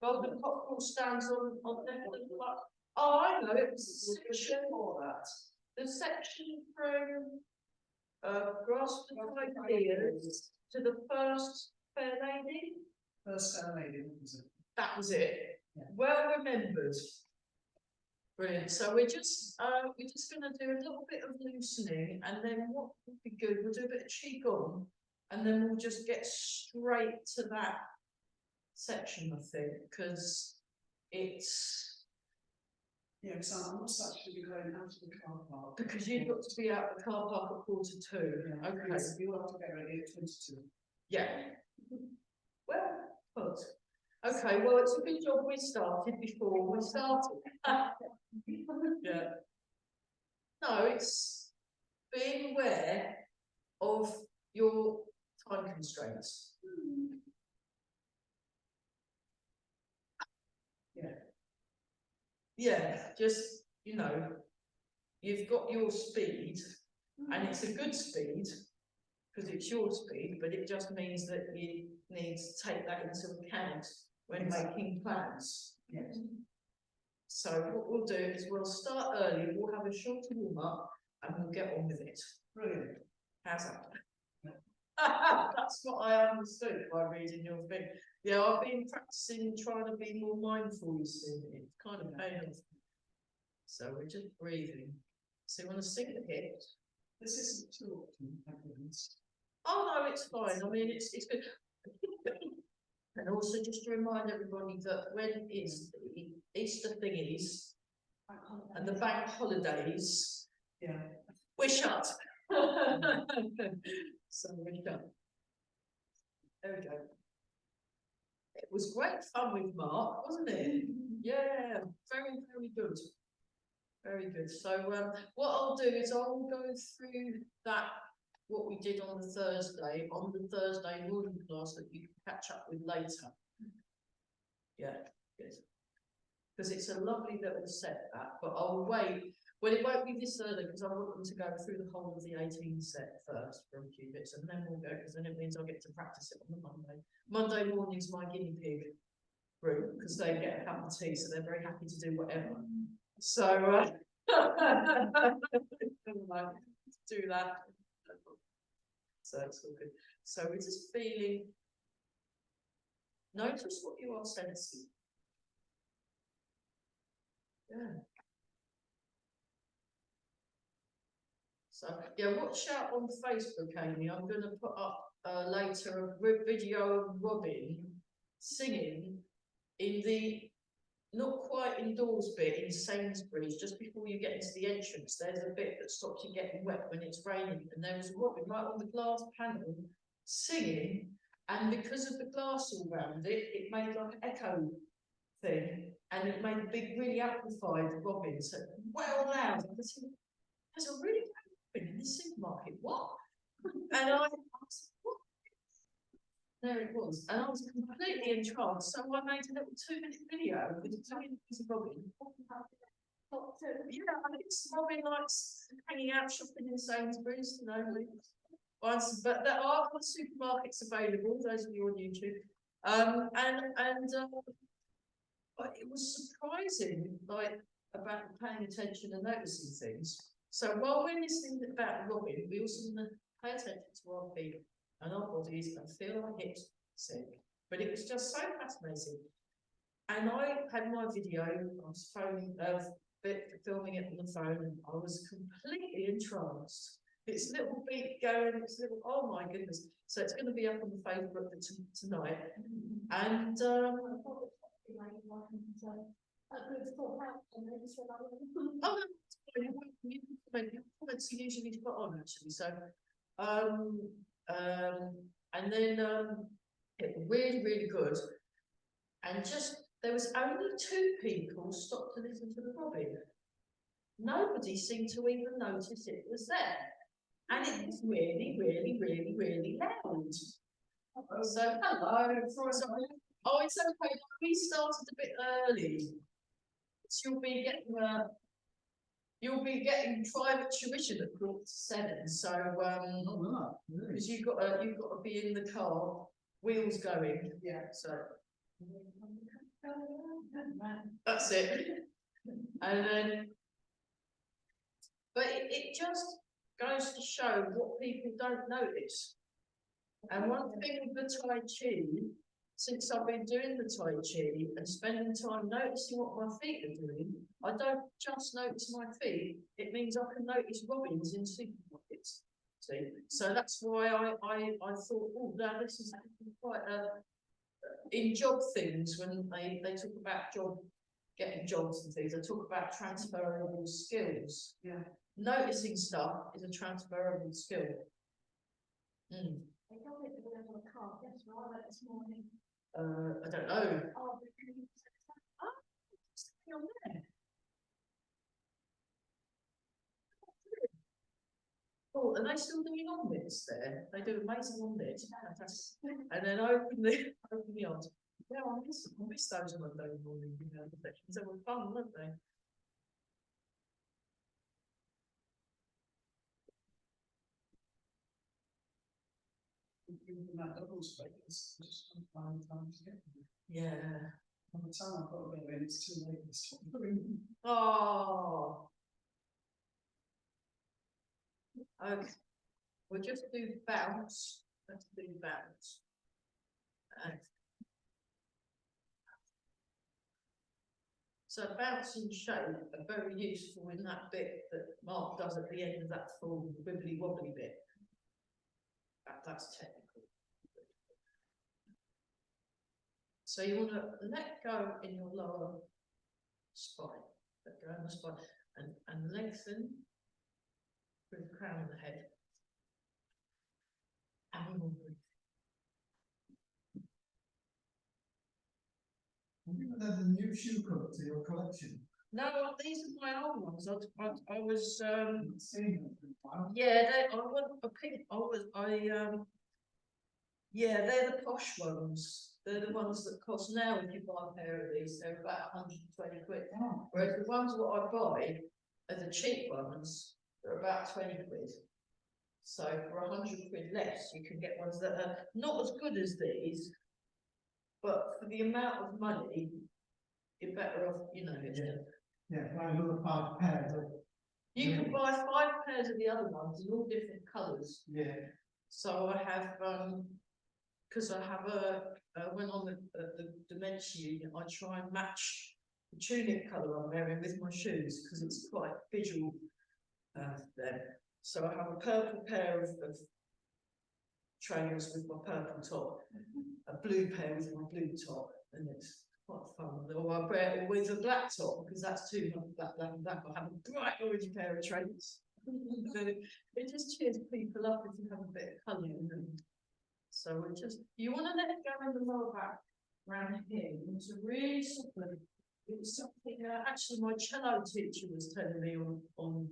Well, the popcorn stands on the oh, I know, it was the section for that. The section from Grasp of Ideas to the first Fair Lady. First Fair Lady, was it? That was it. Yeah. Well remembered. Brilliant. So we're just going to do a little bit of loosening, and then what would be good, we'll do a bit of qigong, and then we'll just get straight to that section, I think, because it's. Yeah, because I must actually be going out of the car park. Because you've got to be out of the car park at 1:45. Yeah, okay. So you have to get ready at 22. Yeah. Well, but. Okay, well, it's a good job we started before we started. Yeah. No, it's being aware of your time constraints. Yeah. Yeah, just, you know, you've got your speed, and it's a good speed, because it's your speed, but it just means that you need to take that into account when making plans. Yes. So what we'll do is we'll start early, we'll have a short warm-up, and we'll get on with it. Brilliant. How's that? That's what I understood by reading your thing. Yeah, I've been practicing trying to be more mindful, you see. It's kind of painful. So we're just breathing. So you want to sink the hips. This isn't too often, happens. Oh no, it's fine. I mean, it's good. And also just to remind everybody that when it's the Easter thingies and the bank holidays, yeah, we're shut. So we're shut. There we go. It was great fun with Mark, wasn't it? Yeah, very, very good. Very good. So what I'll do is I'll go through that, what we did on the Thursday morning class that you can catch up with later. Yeah, good. Because it's a lovely little set, that, but I'll wait. Well, it won't be this early because I want them to go through the whole of the 18 set first for a few bits, and then we'll go, because then it means I'll get to practice it on the Monday. Monday morning's my guinea pig group, because they get a cup of tea, so they're very happy to do whatever. So, do that. So it's all good. So we're just feeling, notice what you are sensing. Yeah. So yeah, watch out on Facebook, Amy. I'm going to put up later a video of Robin singing in the not quite indoors bit in Sainsbury's, just before you get into the entrance. There's a bit that stops you getting wet when it's raining, and there was Robin right on the glass panel singing, and because of the glass all around it, it made like an echo thing, and it made a big, really amplified Robin. So well loud. There's a really loud Robin in the supermarket. What? And I asked, what? There it was, and I was completely entranced. So I made a little 2-minute video with a tiny piece of Robin. Yeah, I think Robin likes hanging out shopping in Sainsbury's, you know. But there are other supermarkets available, those of you on YouTube. But it was surprising, like, about paying attention and noticing things. So while we're listening about Robin, we also want to pay attention to our feet and our bodies and feel our hips sink. But it was just so fascinating. And I had my video, I was filming it on the phone, and I was completely entranced. It's little beat going, it's little, oh my goodness. So it's going to be up on the Facebook tonight. And oh, comments are usually put on actually. So and then it was really, really good. And just there was only 2 people stopped to listen to the Robin. Nobody seemed to even notice it was there. And it was really, really, really, really loud. So hello. Oh, it's okay. We started a bit early. So you'll be getting private tuition at 7:15. So because you've got to be in the car, wheels going. Yeah. So That's it. And then, but it just goes to show what people don't notice. And one thing with the Tai Chi, since I've been doing the Tai Chi and spending time noticing what my feet are doing, I don't just notice my feet, it means I can notice robins in supermarkets. See, so that's why I thought, oh, now this is quite in job things when they talk about getting jobs and things, they talk about transferable skills. Yeah. Noticing stuff is a transferable skill. Mm. They got it all over a car, that's why I went this morning. I don't know. Oh, because What's going on there? Oh, are they still doing omelets there? They do amazing omelets. Fantastic. And then open the odds. Yeah, I miss those on Monday morning, you know, reflections. They were fun, weren't they? Even that double space, just find time to get them. Yeah. By the time I've got to go in, it's too late to stop. Oh. Okay. We'll just do bounce. Let's do bounce. So bounce and shape are very useful in that bit that Mark does at the end of that full wibbly wobbly bit. That's technical. So you want to let go in your lower spine, let go in the spine, and lengthen through the crown of the head. And more breathe. Have you added a new shoe coat to your collection? No, these are my old ones. I was Seeing them for a while. yeah, I want a pink. Yeah, they're the posh ones. They're the ones that cost now. If you buy a pair of these, they're about 120 quid. Oh, Whereas the ones that I buy are the cheap ones. They're about 20 quid. So for 100 quid less, you can get ones that are not as good as these, but for the amount of money, you're better off. You know. yeah, buy another 5 pairs. You can buy 5 pairs of the other ones in all different colours. Yeah. So I have, because I have when I'm at the dementia unit, I try and match the tunic colour I'm wearing with my shoes because it's quite visual there. So I have a purple pair of trainers with my purple top, a blue pair with my blue top, and it's quite fun. Or I wear always a black top because that's too much black. I have a bright orange pair of trainers. It just cheers people up if you have a bit of colour in them. So we just, you want to let it go in the lower back around here. You want to really soften. It was something actually my cello teacher was telling me on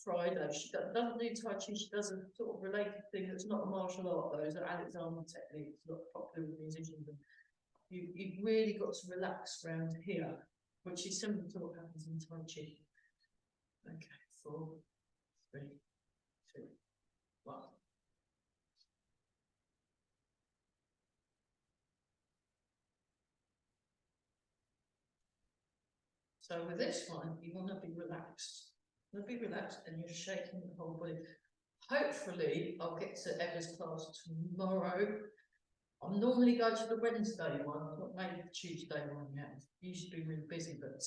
Friday. She doesn't do Tai Chi, she does a sort of related thing that's not a martial art, those are Alexander techniques, not popular with musicians. You've really got to relax around here, which is similar to what happens in Tai Chi. Okay, 4, 3, 2, 1. So with this one, you want to be relaxed. You want to be relaxed and you're shaking the whole body. Hopefully, I'll get to Emma's class tomorrow. I normally go to the Wednesday one, I've not made the Tuesday one yet. I've usually been really busy, but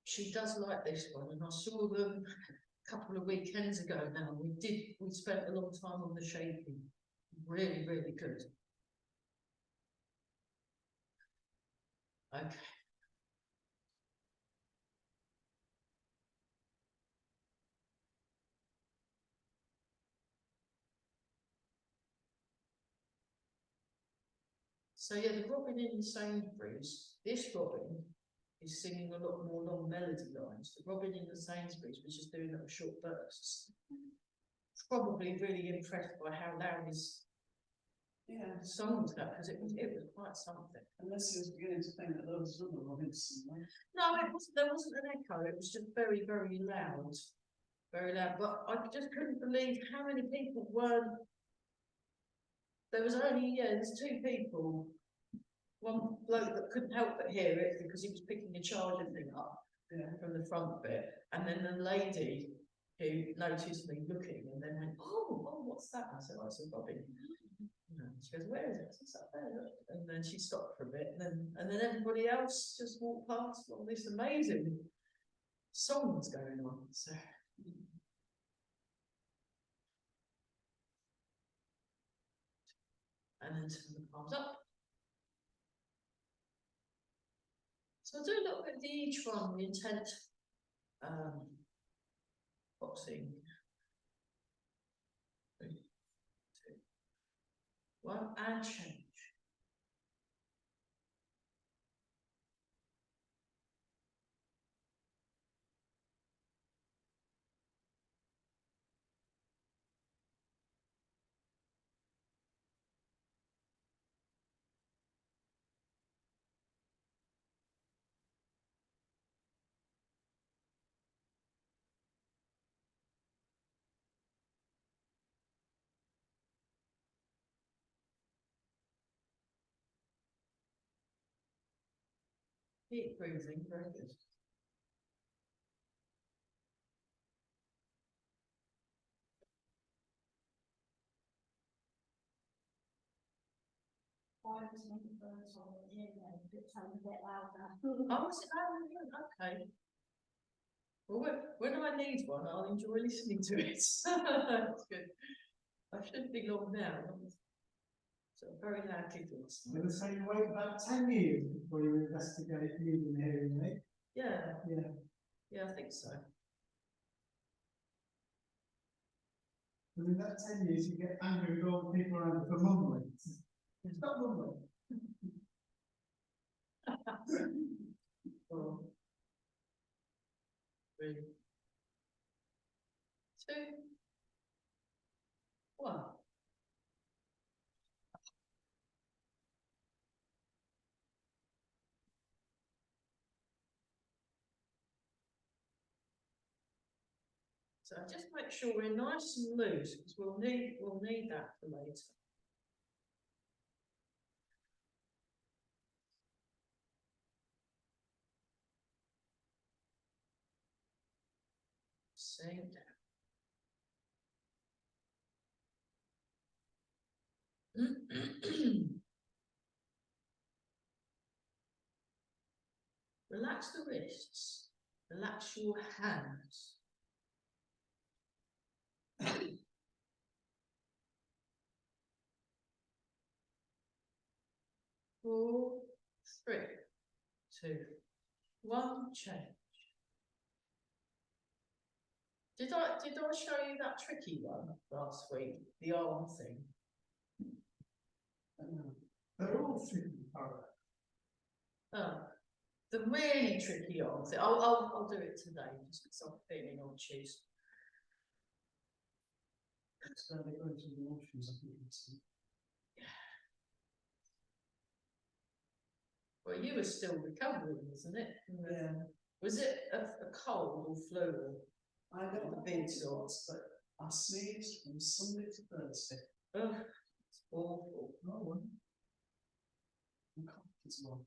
she does like this one, and I saw them a couple of weekends ago now. We spent a long time on the shaking. Really, really good. Okay. So yeah, the Robin in Sainsbury's, this Robin is singing a lot more long melody lines. The Robin in the Sainsbury's was just doing little short bursts. Probably really impressed by how loud his song was that, because it was quite something. Unless he was beginning to think that there was another Robinson, right? No, there wasn't an echo, it was just very, very loud. Very loud. But I just couldn't believe how many people weren't. There was only, there's 2 people one bloke that couldn't help but hear it because he was picking a charger thing up Yeah. from the front bit, and then the lady who noticed me looking and then went, oh, what's that? I said, oh, it's a robin. And she goes, where is it? I said, it's up there, look. And then she stopped for a bit, and then everybody else just walked past all this amazing songs going on. So and then turn the palms up. So I'll do a little bit of each one, the intent, boxing. 3, 2, 1, and change. Keep breathing, very good. Why was the birds on the ear then? It sounded a bit louder. Oh, is it loud? Okay. Well, when I need one, I'll enjoy listening to it. That's good. I shouldn't be long now. So very loud giggles. I'm gonna say you wait about 10 years before you investigate using the hearing aid. Yeah, Yeah. yeah, I think so. But in that 10 years, you get angry with all the people around for mumbling. Stop mumbling. Oh. 3, 2, 1. So just make sure we're nice and loose because we'll need that for later. Sink down. Relax the wrists, relax your hands. 4, 3, 2, 1, change. Did I show you that tricky one last week? The arm thing. They're all tricky, Tara. Oh, the really tricky arm thing. I'll do it today just because I'm feeling on Tuesday. So they go into the motions, I think it's. Well, you were still recovering, wasn't it? Yeah, Was it a cold or flu? I got the big sorts, but I sneezed from Sunday to Thursday. Oh, it's awful. Oh, well, And coughed as well.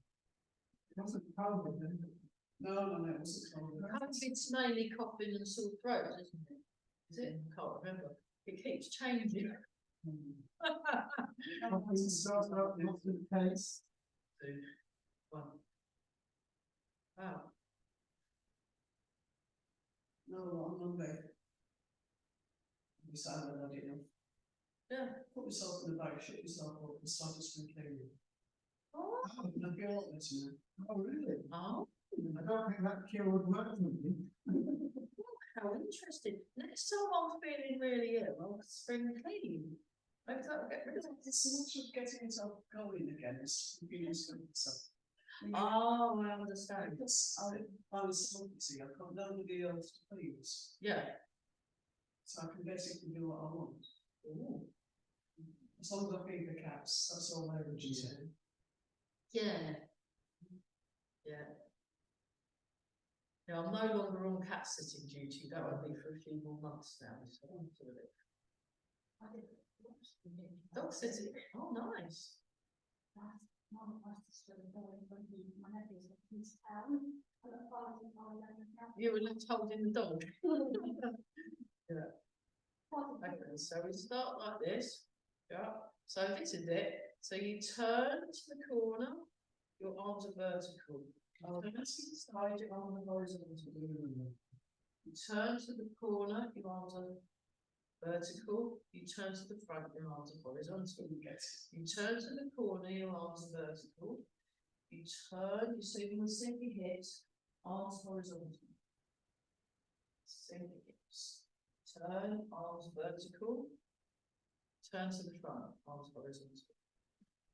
it wasn't COVID, then. No, it wasn't cold. COVID's mainly coughing and sore throat, isn't it? Is it? I can't remember. It keeps changing. Something starts out in the case. 2, 1. Wow. No, on Monday. I decided I had enough. Yeah. Put myself in the bag, shut myself up and started sprinkling. Oh, And I feel like this now. Oh, really? oh, I don't think that cure would work for me. how interesting. Next time I'm feeling really ill, I'll spring clean. Maybe that'll get rid of it. It's so much of getting yourself going again, it's beginning to myself. Oh, I understand. Because I was solvency, I've got nobody else to please, Yeah. so I can basically do what I want. Ooh. As long as I feed the cats, that's all I ever do. Yeah. Yeah. Yeah, I'm no longer on cat sitting duty. That will be for a few more months now. So I'm doing it. Dog sitting. Oh, nice. Mum wants to still go when my nephew's in his town. And the father in my now. You were left holding the dog. Okay, so we start like this, yeah, so this is it, so you turn to the corner, your arms are vertical. You turn to the side, your arms are horizontal. You turn to the corner, your arms are vertical. You turn to the front, your arms are horizontal. You turn to the corner, your arms are vertical. You turn, you see you want to sink your hips, arms horizontal. Sink your hips. Turn, arms vertical. Turn to the front, arms horizontal.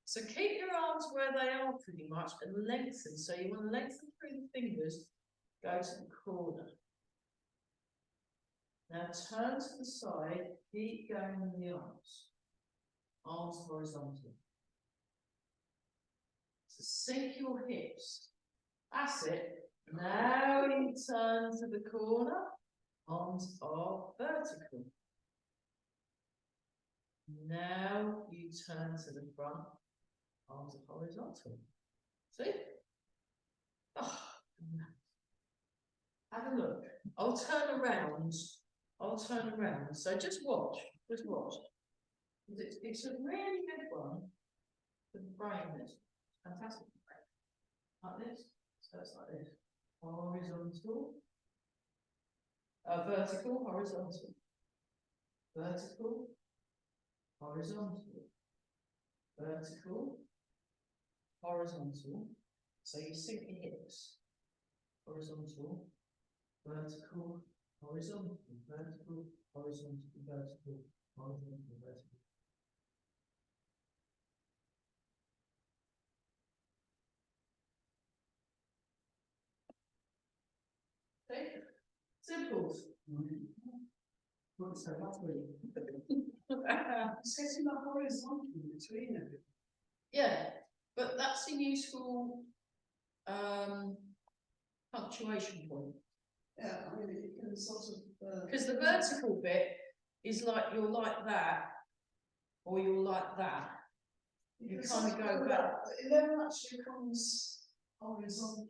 So keep your arms where they are pretty much and lengthen. So you want to lengthen through the fingers, go to the corner. Now turn to the side, keep going in the arms horizontal. So sink your hips. That's it. Now you turn to the corner, arms are vertical. Now you turn to the front, arms are horizontal. See? Oh, have a look. I'll turn around. So just watch. It's a really good one for the brain. It's fantastic. Like this. So it's like this. Horizontal. Vertical, horizontal. Vertical. Horizontal. Vertical. Horizontal. So you sink your hips. Horizontal. Vertical. Horizontal. Vertical. Horizontal. Vertical. Horizontal. Vertical. Okay. Simple. What's that, that's really? Setting a horizontal between them. Yeah, but that's a useful punctuation point. Yeah, I mean, it can sort of. Because the vertical bit is like you're like that, or you're like that. You kind of go back. But it never actually comes horizontal.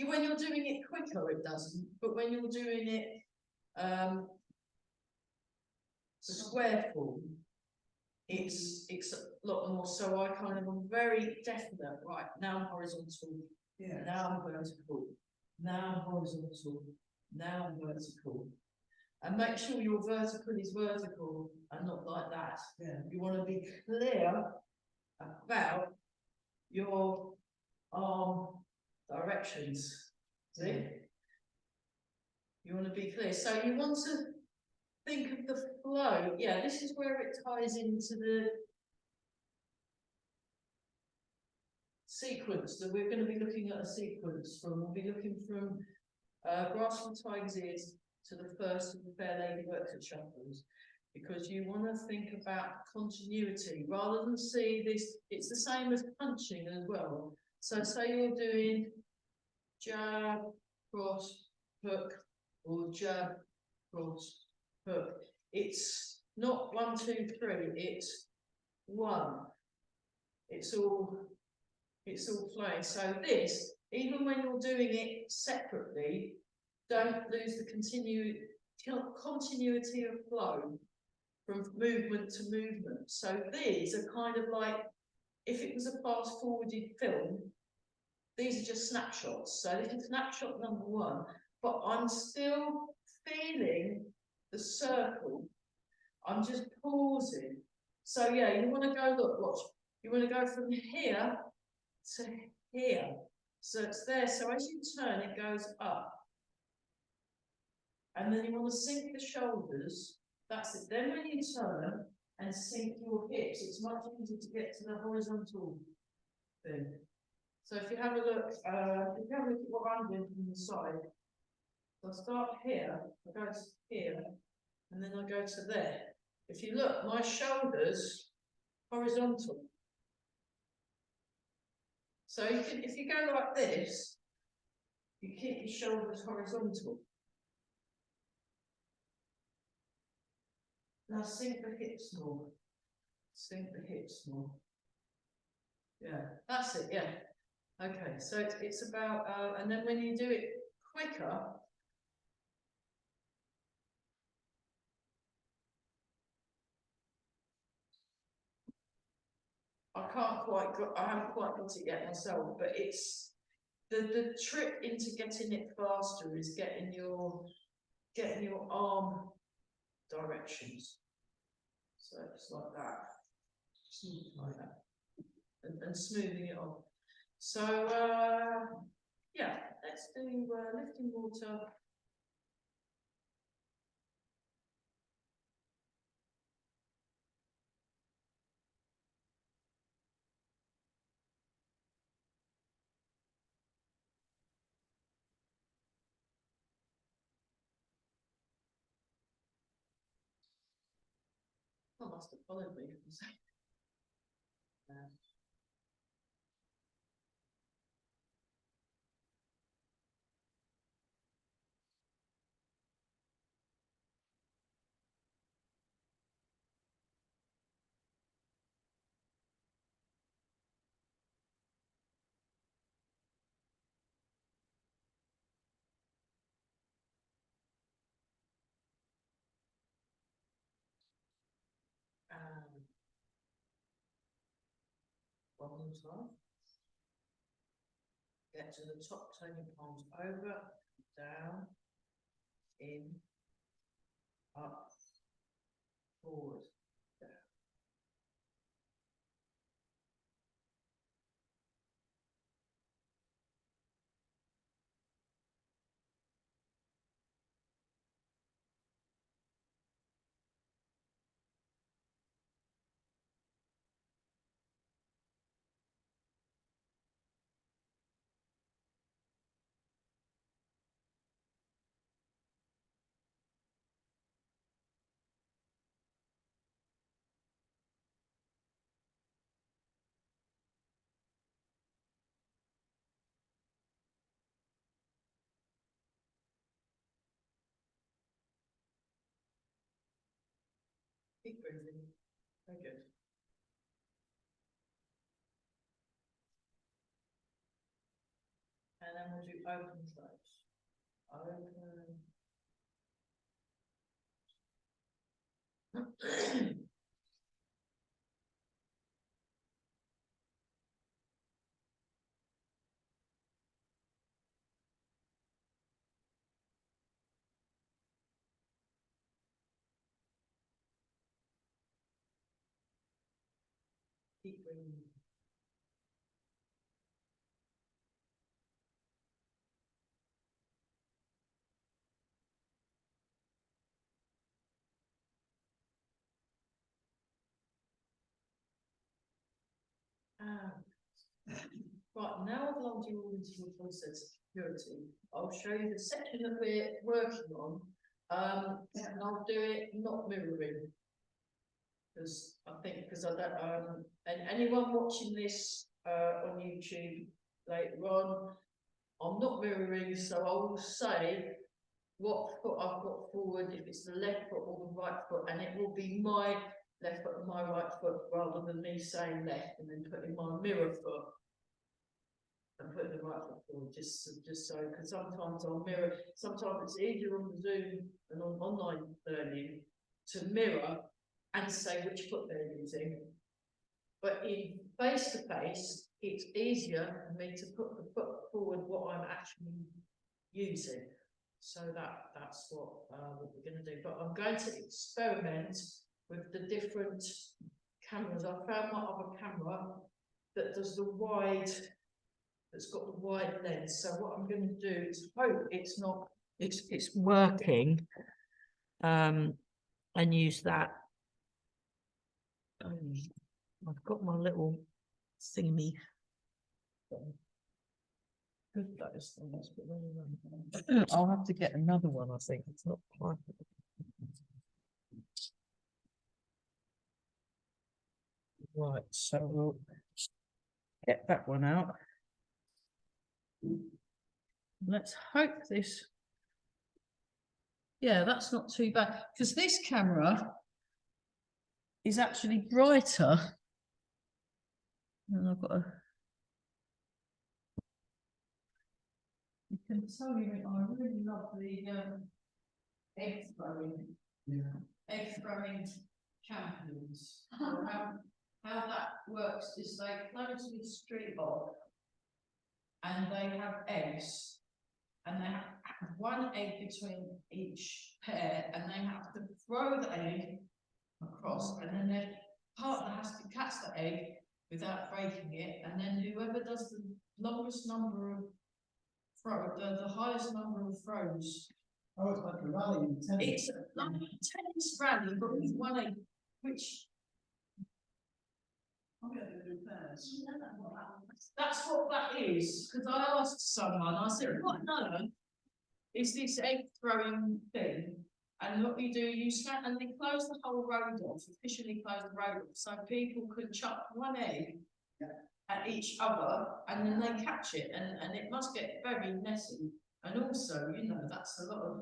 When you're doing it quicker, it doesn't. But when you're doing it square form, it's a lot more. So I kind of am very definite. Right now I'm horizontal. Yeah. Now I'm vertical. Now I'm horizontal. Now I'm vertical. And make sure your vertical is vertical and not like that. Yeah. You want to be clear about your arm directions. See? Yeah. You want to be clear. So you want to think of the flow. Yeah, this is where it ties into the sequence that we're going to be looking at a sequence from. We'll be looking from Grass for Tiger's Ears to the first of the Fair Lady Works at Shuffles, because you want to think about continuity rather than see this. It's the same as punching as well. So say you're doing jab, cross, hook, or jab, cross, hook. It's not 1, 2, 3. It's 1. It's all flowing. So this, even when you're doing it separately, don't lose the continuity of flow from movement to movement. So these are kind of like, if it was a fast forwarded film, these are just snapshots. So this is snapshot number 1, but I'm still feeling the circle. I'm just pausing. So yeah, you want to go, look, watch. You want to go from here to here. So it's there. So as you turn, it goes up. And then you want to sink the shoulders. That's it. Then when you turn and sink your hips, it's much easier to get to the horizontal thing. So if you have a look, at what I'm doing from the side, so I start here, I go to here, and then I go to there. If you look, my shoulders horizontal. So you can, if you go like this, you keep your shoulders horizontal. Now sink the hips more. Sink the hips more. Yeah, that's it, yeah. Okay, so it's about, and then when you do it quicker. I haven't quite got it yet myself, but it's, the trick into getting it faster is getting your arm directions. So it's like that. Like that. And smoothing it on. So, yeah, let's do lifting water. I must have followed me. One more time. Get to the top, turn your palms over, down, in, up, forward, down. Keep breathing. Very good. And then we'll do open close. Open. Keep breathing. Right, now I've lumped you all into your process of security. I'll show you the section that we're working on, and I'll do it not mirroring. Because I don't, and anyone watching this on YouTube later on, I'm not mirroring, so I will say what foot I've got forward, if it's the left foot or the right foot, and it will be my left foot and my right foot rather than me saying left and then putting my mirror foot and putting the right foot forward, just so, because sometimes I'll mirror, sometimes it's easier on the Zoom and on online learning to mirror and say which foot they're using. But in face-to-face, it's easier for me to put the foot forward what I'm actually using. So that's what we're going to do. But I'm going to experiment with the different cameras. I found my other camera that does the wide, that's got the wide lens. So what I'm going to do is hope it's working, and use that. I've got my little thingy. Those things, but I'll have to get another one. I think it's not quite. Right, so we'll get that one out. Let's hope this. Yeah, that's not too bad, because this camera is actually brighter And I've got a. You can tell you, I really love the egg throwing. Yeah. Egg throwing champions. So how that works is they close the street off and they have eggs and they have one egg between each pair and they have to throw the egg across and then their partner has to catch the egg without breaking it and then whoever does the longest number of the highest number of throws. Oh, it's like a rally in tennis. It's like a tennis rally, but with one egg, which I'm going to do pairs. that's what that is. Because I asked someone, I said, what on earth is this egg throwing thing? And what you do, you stand and they close the whole road off, officially close the road off, so people could chuck one egg at each other and then they catch it and it must get very messy. And also, you know, that's a lot of,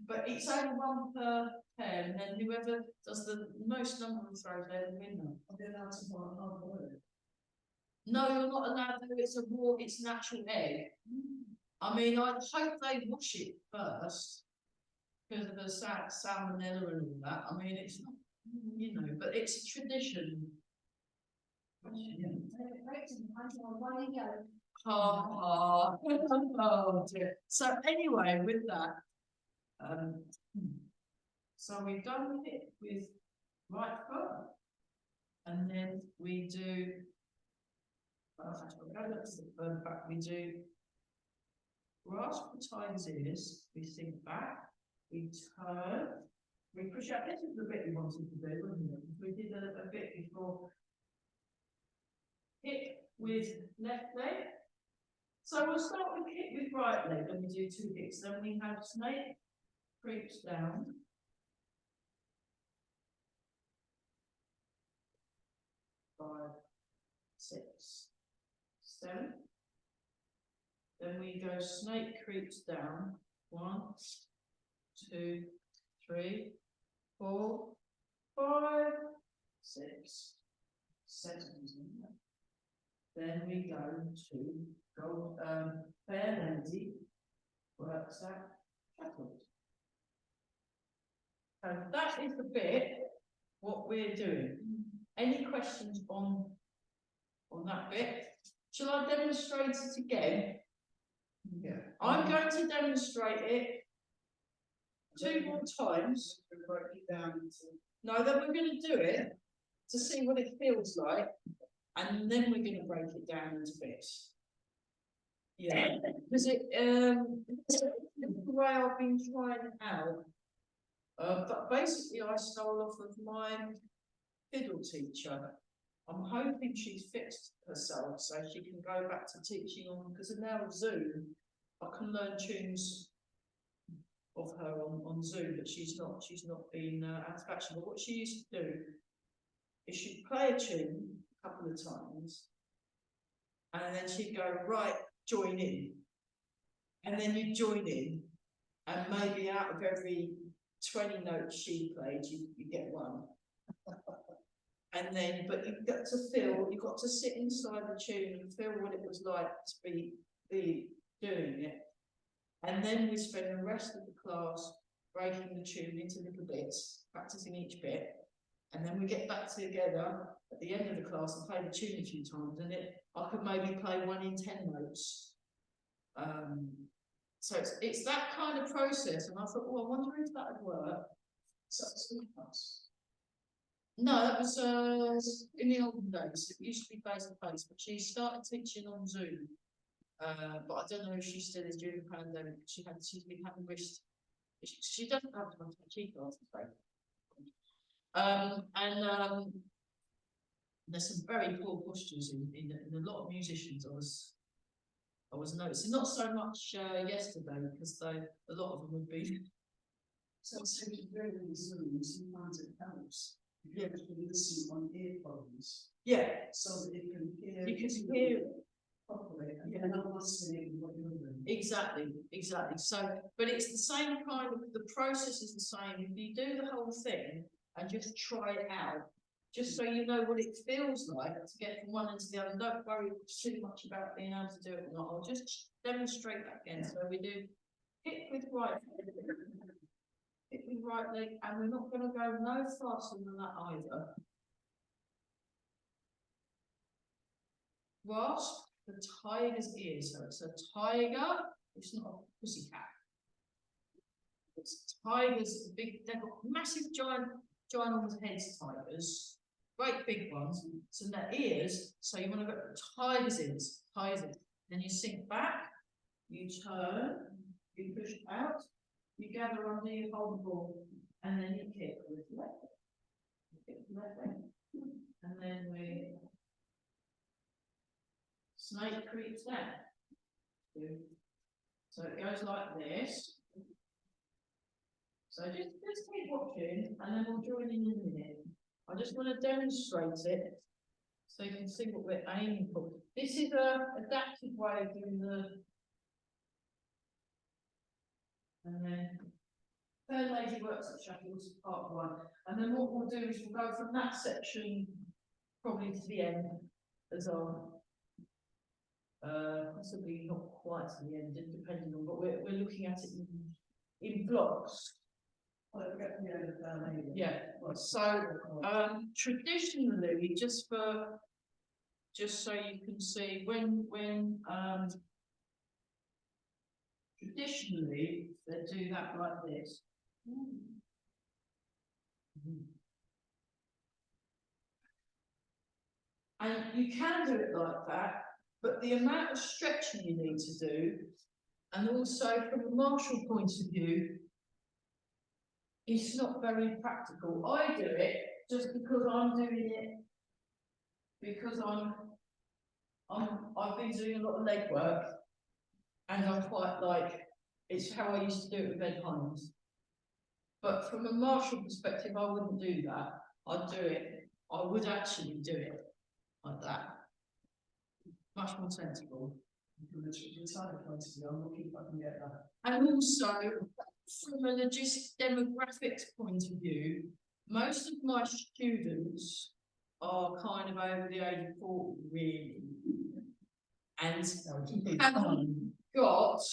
but it's only one per pair, and then whoever does the most number of throws, they're the winner. I'll be allowed to buy hard boiled. No, you're not allowed to, it's a raw, it's natural egg. I mean, I hope they wash it first, because of the salmonella and all that. I mean, it's not, you know, but it's a tradition. Oh, oh dear. So anyway, with that, so we've done it with right foot, and then we do. Back. We do grasp the time's ears. We sink back. We turn. We push up. This is the bit we wanted to do, wasn't it? We did a bit before. Kick with left leg. So we'll start with kick with right leg, and we do 2 kicks. Then we have snake, creeps down. Five, 6, 7. Then we go snake creeps down. 1, 2, 3, 4, 5, 6, 7. Then we go to fair lady works that shuffle. And that is the bit what we're doing. Any questions on that bit? Shall I demonstrate it again? Yeah. I'm going to demonstrate it 2 more times. Break it down into. No, then we're going to do it to see what it feels like, and then we're going to break it down into bits. Yeah, because it's the way I've been trying it out. But basically, I stole off of my fiddle teacher. I'm hoping she's fixed herself so she can go back to teaching on, because now of Zoom, I can learn tunes of her on Zoom, but she's not been out of action. But what she used to do is she'd play a tune a couple of times, and then she'd go, right, join in. And then you join in, and maybe out of every 20 notes she played, you get one. And then, but you've got to sit inside the tune and feel what it was like to be doing it. And then we spend the rest of the class breaking the tune into little bits, practicing each bit. And then we get back together at the end of the class and play the tune a few times. And I could maybe play 1 in 10 notes. So it's that kind of process. And I thought, oh, I wonder if that would work. So it's a class. No, that was in the olden days. It used to be face to face, but she started teaching on Zoom. But I don't know if she still is during the pandemic. She's been having wrist. She doesn't have time to cheek classes, right? There's some very poor postures in a lot of musicians. I was noticing, not so much yesterday, because a lot of them would be. So she's very Zoom, sometimes it helps. You have to listen on earphones. Yeah. So that you can hear. You can hear it. Properly, and Yeah. you're not listening what you're doing. Exactly. So, but it's the same kind of, the process is the same. If you do the whole thing and just try it out, just so you know what it feels like to get from one end to the other. Don't worry too much about being able to do it or not. I'll just demonstrate that again. So we do hip with right, hip with right leg, and we're not going to go no faster than that either. Grasp the tiger's ear. So it's a tiger, it's not a pussycat. It's tigers, big, they've got massive ginormous heads, tigers, great big ones. So their ears, so you want to go tigers in, then you sink back, you turn, you push out, you gather under, you hold the ball, and then you kick with the left leg. You kick with the left leg. And then we snake creeps down. So it goes like this. So just keep watching, and then we'll join in a minute. I just want to demonstrate it so you can see what we're aiming for. This is a adapted way of doing the. And then third lady works at Shackles, part one. And then what we'll do is we'll go from that section probably to the end as our possibly not quite to the end, depending on, but we're looking at it in blocks. Yeah, so traditionally, just so you can see, when traditionally they do that like this. And you can do it like that, but the amount of stretching you need to do, and also from a martial point of view, it's not very practical. I do it just because I'm doing it because I've been doing a lot of leg work, and I'm quite like, it's how I used to do it with Ed Hines. But from a martial perspective, I wouldn't do that. I'd do it. I would actually do it like that. Much more sensible. From the time point of view, I'm looking if I can get that. And also, from a demographics point of view, most of my students are kind of over the age of 40, really, and haven't got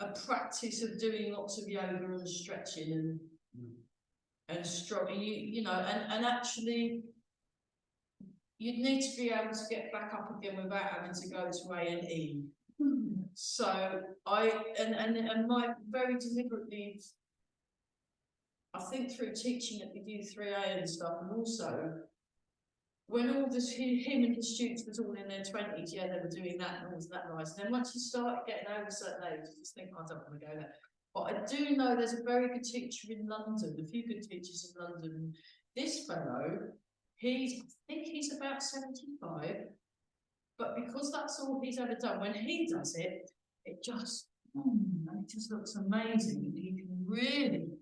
a practice of doing lots of yoga and stretching and struggling. You know, and actually, you'd need to be able to get back up again without having to go to A&E. So and my very deliberately, I think through teaching at the U3A and stuff, and also when all this him and his students was all in their 20s, yeah, they were doing that and all that nice. And then once you start getting over a certain age, you just think, I don't want to go there. But I do know there's a very good teacher in London, a few good teachers in London. This fellow, I think he's about 75. But because that's all he's ever done, when he does it, it just looks amazing. And he can really,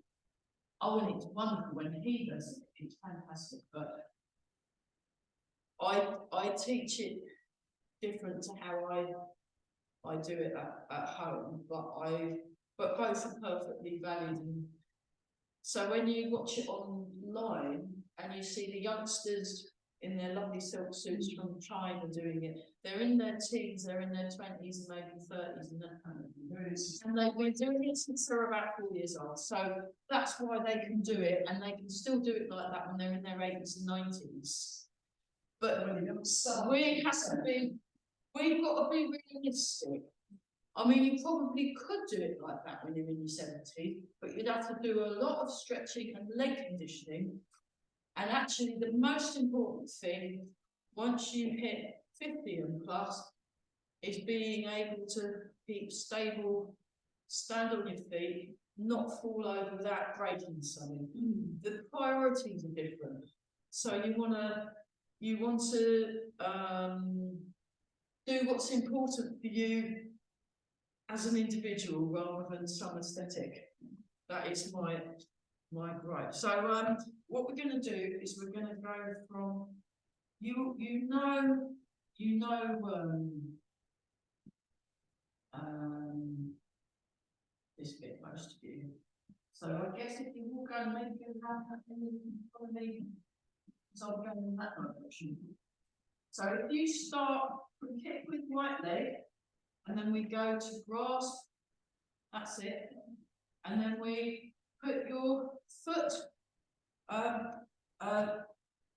and it's wonderful when he does it. It's fantastic. But I teach it different to how I do it at home. But both are perfectly valid. And so when you watch it online and you see the youngsters in their lovely silk suits from China doing it, they're in their teens, they're in their 20s and maybe 30s and that kind of thing. And they've been doing it since they're about 4 years old. So that's why they can do it, and they can still do it like that when they're in their 80s and 90s. But we've got to be realistic. I mean, you probably could do it like that when you're in your 70s, but you'd have to do a lot of stretching and leg conditioning. And actually, the most important thing, once you hit 50 and plus, is being able to keep stable, stand on your feet, not fall over without breaking something. The priorities are different. So you want to do what's important for you as an individual rather than some aesthetic. That is my gripe. So what we're going to do is we're going to go from this bit, most of you. So I guess if you walk on, maybe you have that in front of me. so I'm going in that direction. So if you start, we kick with right leg, and then we go to grasp, that's it. And then we put your foot,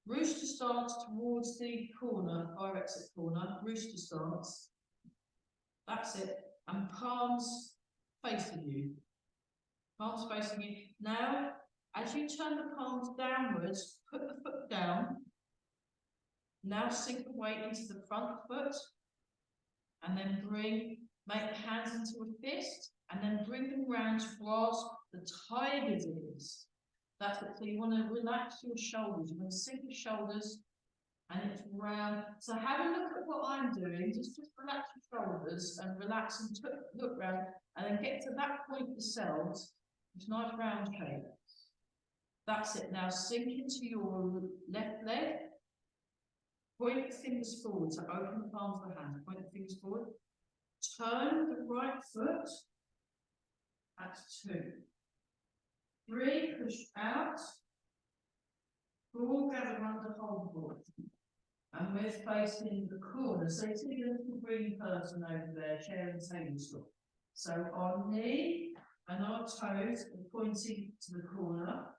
rooster stance towards the corner, fire exit corner, rooster stance. That's it, and palms facing you. Palms facing you. Now, as you turn the palms downwards, put the foot down. Now sink the weight into the front foot, and then make the hands into a fist, and then bring them round to grasp the tiger's ears. That's it. So you want to relax your shoulders. You want to sink your shoulders, and it's round. So have a look at what I'm doing. Just relax your shoulders and relax and look round, and then get to that point yourselves. It's nice round shape. That's it. Now sink into your left leg. Point the fingers forward, so open the palms of the hands. Point the fingers forward. Turn the right foot. That's 2. 3, push out. 4, gather under, hold forward. And we're facing the corner. So you see a little green person over there, chair and table stool. So our knee and our toes are pointing to the corner.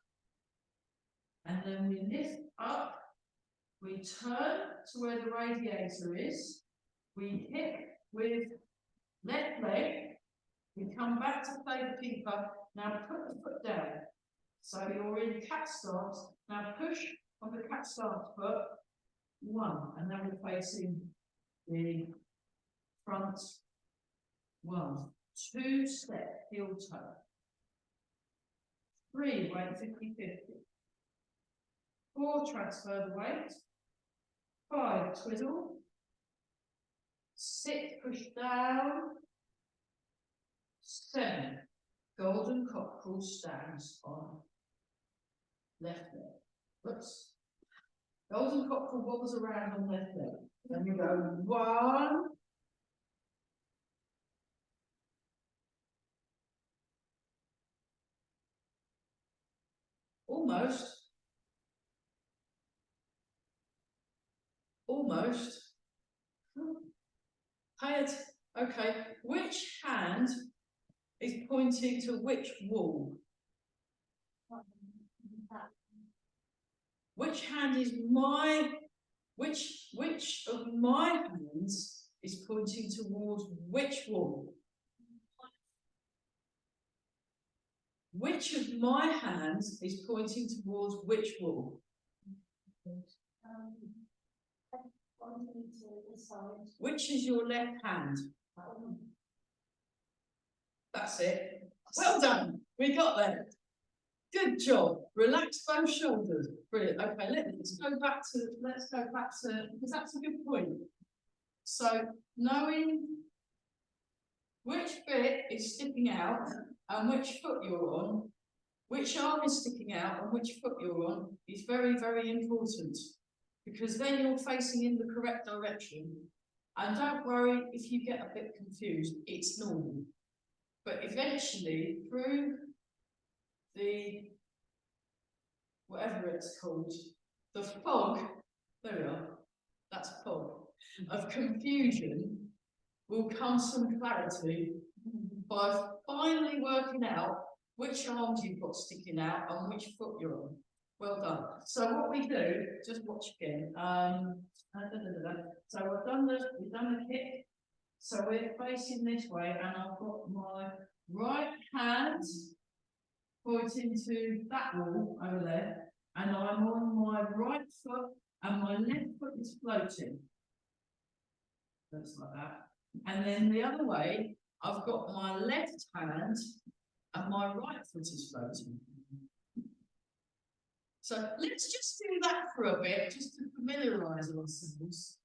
And then we lift up. We turn to where the radiator is. We kick with left leg. We come back to play the keeper. Now put the foot down. So you're in cat stance. Now push on the cat stance foot. 1. And then we're facing the front. 1. 2 step, heel toe. 3, weight 50-50. 4, transfer the weight. 5, twiddle. 6, push down. 7, golden cockerel stands on left leg. Whoops. Golden cockerel wobbles around on left leg. Then you go 1. Almost. Almost. Pay it. Okay. Which hand is pointing to which wall? Which hand is which of my hands is pointing towards which wall? Which of my hands is pointing towards which wall? Which is your left hand? That's it. Well done. We got there. Good job. Relax both shoulders. Brilliant. Okay, let's go back to because that's a good point. So knowing which bit is sticking out and which foot you're on, which arm is sticking out and which foot you're on is very, very important, because then you're facing in the correct direction. And don't worry if you get a bit confused, it's normal. But eventually, through the, whatever it's called, the fog, there we are, that's fog, of confusion, will come some clarity by finally working out which arms you've got sticking out and which foot you're on. Well done. So what we do, just watch again. So we've done the kick. So we're facing this way, and I've got my right hand pointing to that wall over there, and I'm on my right foot, and my left foot is floating. Just like that. And then the other way, I've got my left hand, and my right foot is floating. So let's just do that for a bit, just to familiarise ourselves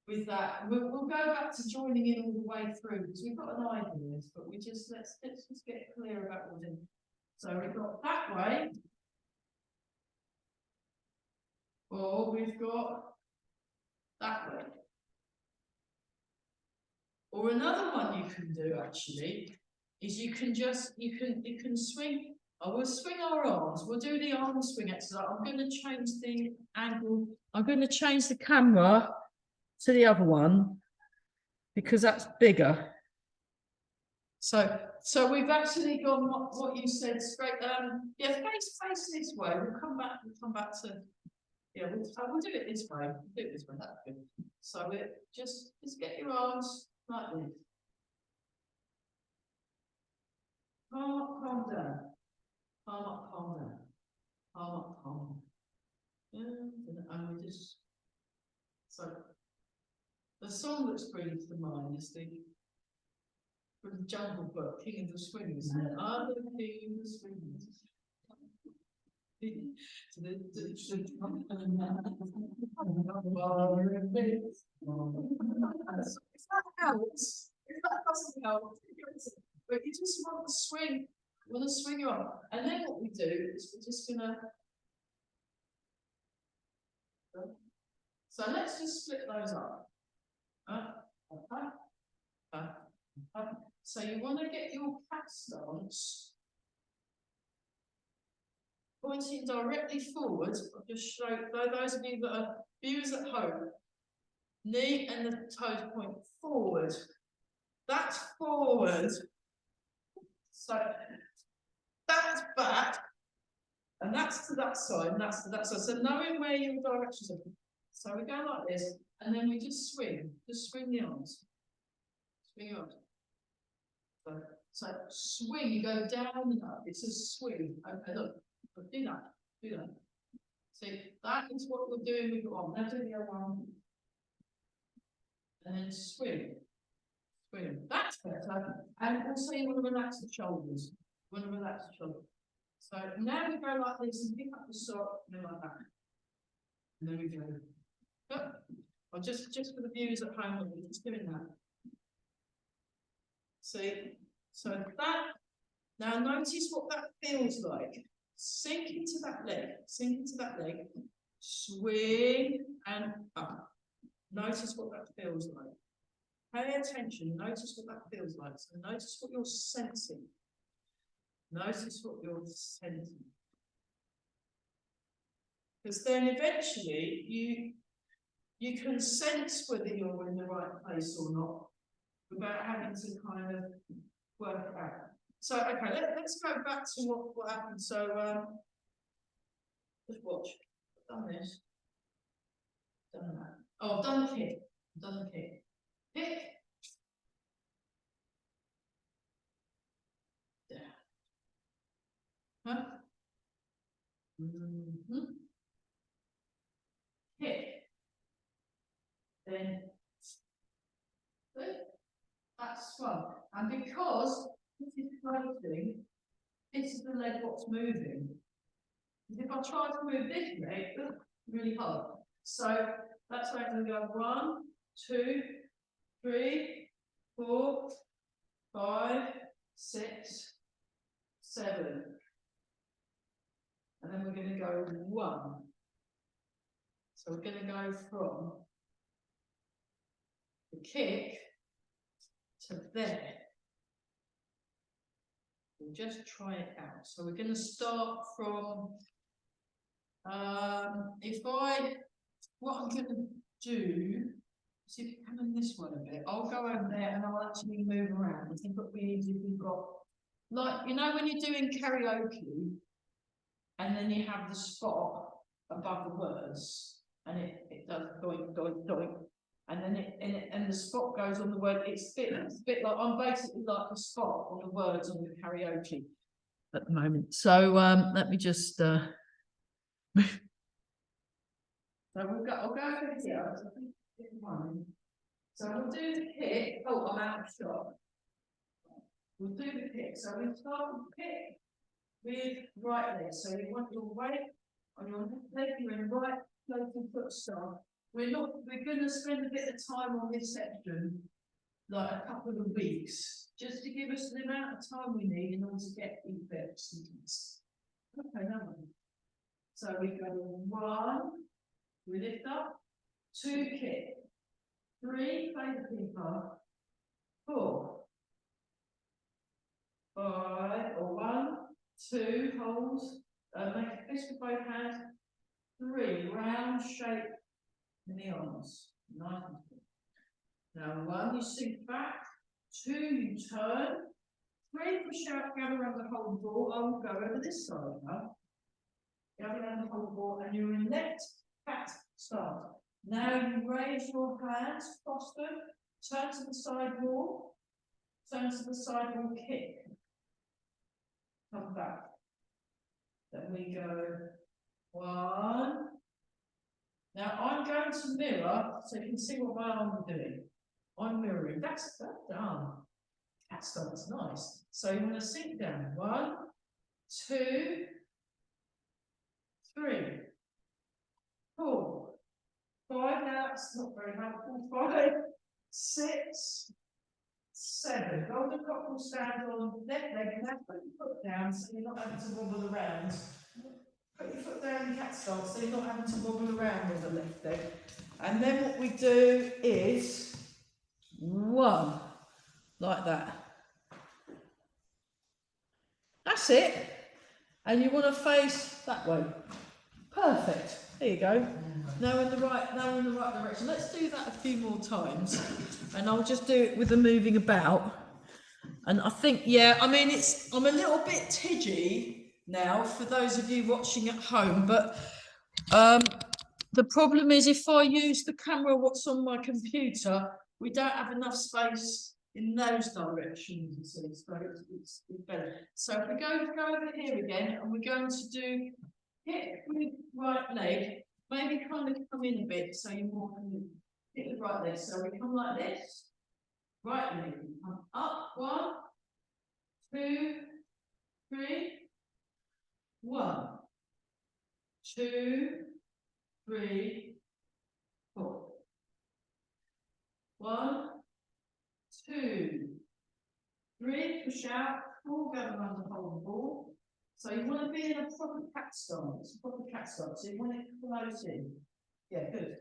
with that. We'll go back to joining in all the way through, because we've got an idea, but let's just get clear about what we're doing. So we've got that way, or we've got that way. Or another one you can do actually is you can swing I will swing our arms, we'll do the arm swing exercise. I'm gonna change the angle, I'm gonna change the camera to the other one because that's bigger. So we've actually gone what you said straight, yeah, face this way, we'll come back to, yeah, we'll do it this way, that's good. So we just get your arms like this. Calm down. Calm up, calm down. Calm up, calm down. And we just, so the song that springs to mind is from the Jungle Book, King of the Swings. I'm the King of the Swings. If that helps, if that doesn't help, but you just want to swing, your arm. And then what we do is we're just gonna. So let's just split those up. So you want to get your cat stance pointing directly forward. I'll just show those of you that are viewers at home. Knee and the toes point forward. That's forward. So that's back. And that's to that side, and that's to that side. So knowing where your directions are. So we go like this, and then we just swing the arms. Swing your arms. So swing, you go down and up. It's a swing. Okay, look, do that. See, that is what we're doing with your arm. Now do the other one. And then swing. That's better. And also you want to relax the shoulders. So now we go like this and pick up the sock, and like that. And then we go. Or just for the viewers at home, we're just doing that. See, so that, now notice what that feels like. Sink into that leg, swing and up. Notice what that feels like. Pay attention, notice what that feels like. So notice what you're sensing. Because then eventually you can sense whether you're in the right place or not without having to kind of work out. So okay, let's go back to what happened. So just watch. I've done this. Done that. Oh, I've done the kick. Kick. There. Huh? Kick. Then that's fun. And because this is floating, this is the leg what's moving. If I try to move this leg, it's really hard. So that's why I'm going to go 1, 2, 3, 4, 5, 6, 7. And then we're going to go 1. So we're going to go from the kick to there. We'll just try it out. So we're going to start from, what I'm going to do, see if you come in this one a bit. I'll go over there and I'll actually move around. I think it'll be easy if you've got, like, you know, when you're doing karaoke, and then you have the spot above the words, and it does doink, doink, doink. And then and the spot goes on the word. It's a bit like I'm basically like a spot on the words on the karaoke at the moment. So let me just so I'll go over here. So we'll do the kick. Oh, I'm out of shot. We'll do the kick. So we start with the kick with right leg. So you want your weight on your leg, you're in right floating foot start. We're going to spend a bit of time on this section, like a couple of weeks, just to give us the amount of time we need in order to get effects. Okay, now so we go 1, we lift up, 2 kick, 3 play the keeper, 4, 5 or 1, 2, hold, make a fist with both hands, 3, round shape in the arms, nice and good. Now 1, you sink back, 2, you turn, 3, push out, gather around the whole ball. I will go over this side now. Gather around the whole ball, and you're in left cat start. Now you raise your hands, cross them, turn to the side wall, turn to the side wall, kick. Come back. Then we go 1. Now I'm going to mirror, so you can see what my arm is doing. I'm mirroring. That's done. Cat start's nice. So you want to sink down. 1, 2, 3, 4, 5. Now that's not very helpful. 5, 6, 7. Golden cock will stand on left leg and now put your foot down so you're not having to wobble around. Put your foot down in cat start so you're not having to wobble around with the left leg. And then what we do is 1, like that. That's it. And you want to face that way. Perfect. There you go. Now in the right direction. Let's do that a few more times, and I'll just do it with the moving about. And I think, yeah, I mean, I'm a little bit tidgy now for those of you watching at home, but the problem is if I use the camera, what's on my computer, we don't have enough space in those directions, you see, so it's better. So if we go over here again, and we're going to do hit with right leg, maybe kind of come in a bit, so you more hit the right leg. So we come like this, right leg, come up, 1, 2, 3, 1, 2, 3, 4. 1, 2, 3, push out, 4, go around the whole ball. So you want to be in a proper cat stance, so you want it close in. Yeah, good.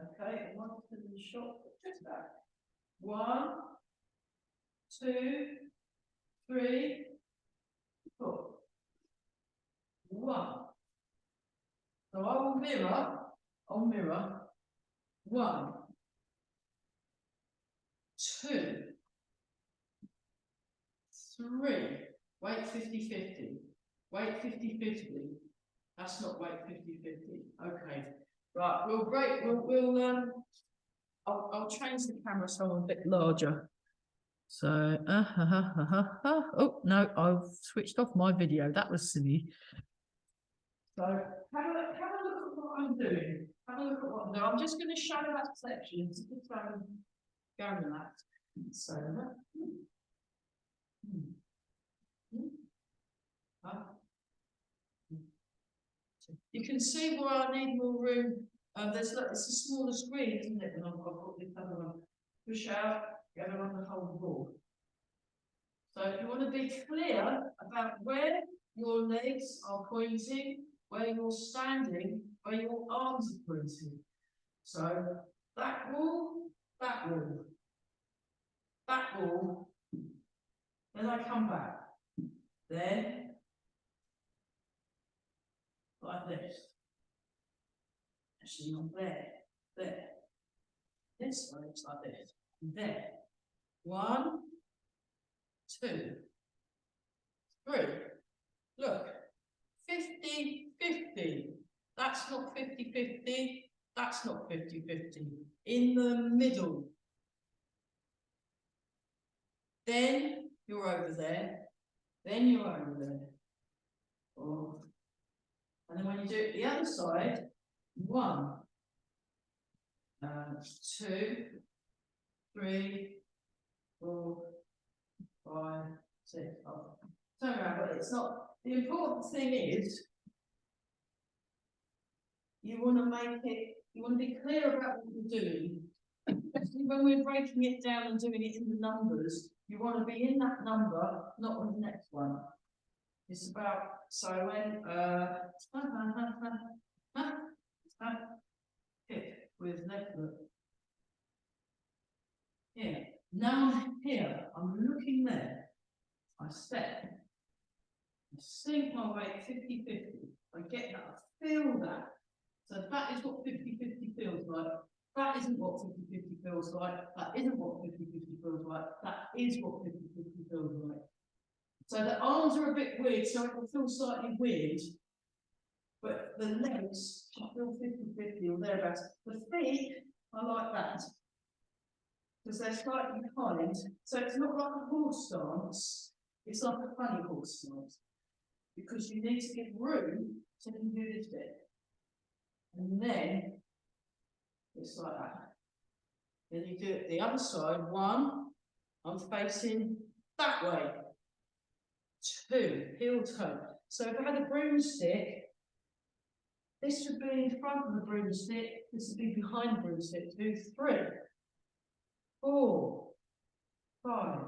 Okay, and 1 to the shot, just back. 1, 2, 3, 4. 1. So I'll mirror. 1, 2, 3. Weight 50-50. Weight 50-50. That's not weight 50-50. Okay. Right, we'll break. I'll change the camera so I'm a bit larger. So, oh no, I've switched off my video. That was silly. So have a look at what I'm doing. Have a look at what I'm doing. I'm just going to show that section to just go relax. So you can see where I need more room. It's a smaller screen, isn't it? When I've got this other one. Push out, go around the whole board. So you want to be clear about where your legs are pointing, where you're standing, where your arms are pointing. So that wall, that wall, that wall. Then I come back. Then like this. Actually, not there. This one looks like this. There. 1, 2, 3. Look. 50-50. That's not 50-50. That's not 50-50. In the middle. Then you're over there. Then you're over there. Oh. And then when you do it the other side, 1, 2, 3, 4, 5, 6. Oh. Turn around, but it's not. The important thing is you want to be clear about what you're doing. Especially when we're breaking it down and doing it in the numbers, you want to be in that number, not on the next one. It's about, so when hip with left foot. Here. Now I'm here, I'm looking there. I step, I sink my weight 50-50, I get that, I feel that. So that is what 50-50 feels like. That isn't what 50-50 feels like, that isn't what 50-50 feels like, that is what 50-50 feels like. So the arms are a bit weird, so it will feel slightly weird. But the legs should feel 50-50 or thereabouts. The feet, I like that. Because they're slightly behind, so it's not like a horse stance, it's like a funny horse stance. Because you need to give room to do this bit. And then it's like that. Then you do it the other side. 1, I'm facing that way. 2, heel toe. So if I had a broomstick, this would be in front of the broomstick, this would be behind the broomstick. 2, 3, 4, 5,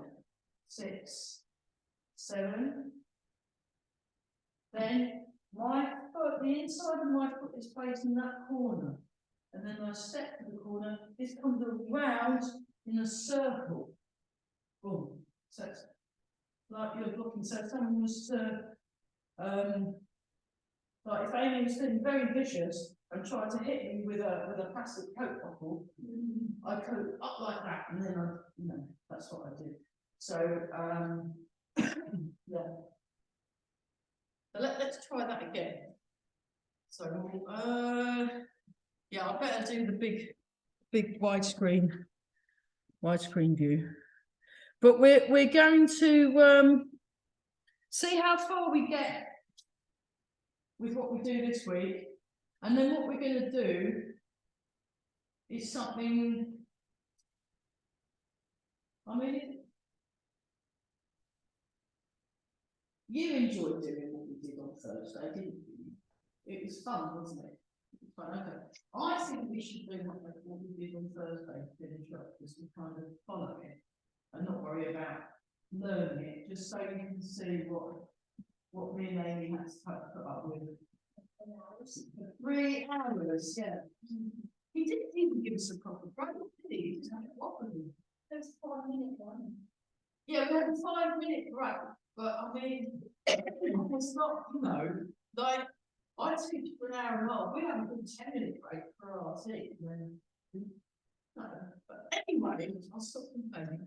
6, 7. Then my foot, the inside of my foot is facing that corner. And then I step to the corner, this comes around in a circle. Boom. So it's like you're looking, so if someone was to, like if Amy was feeling very vicious and tried to hit me with a plastic Coke bottle, I go up like that, and then that's what I do. So, yeah. But let's try that again. So, yeah, I better do the big widescreen view. But we're going to see how far we get with what we do this week, and then what we're going to do is something. I mean, you enjoyed doing what we did on Thursday, didn't you? It was fun, wasn't it? Fun, okay. I think we should do what we did on Thursday, finish up, just to kind of follow it and not worry about learning it, just so you can see what me and Amy had to put up with. 3 hours, yeah. He didn't even give us a proper break, did he? He just had to offer them. There's 4-minute one. Yeah, we had a 5-minute break, but I mean, it's not, like, I teach for an hour and a half, we have a good 10-minute break for our tea, and then, no, but anyway, I'll stop complaining.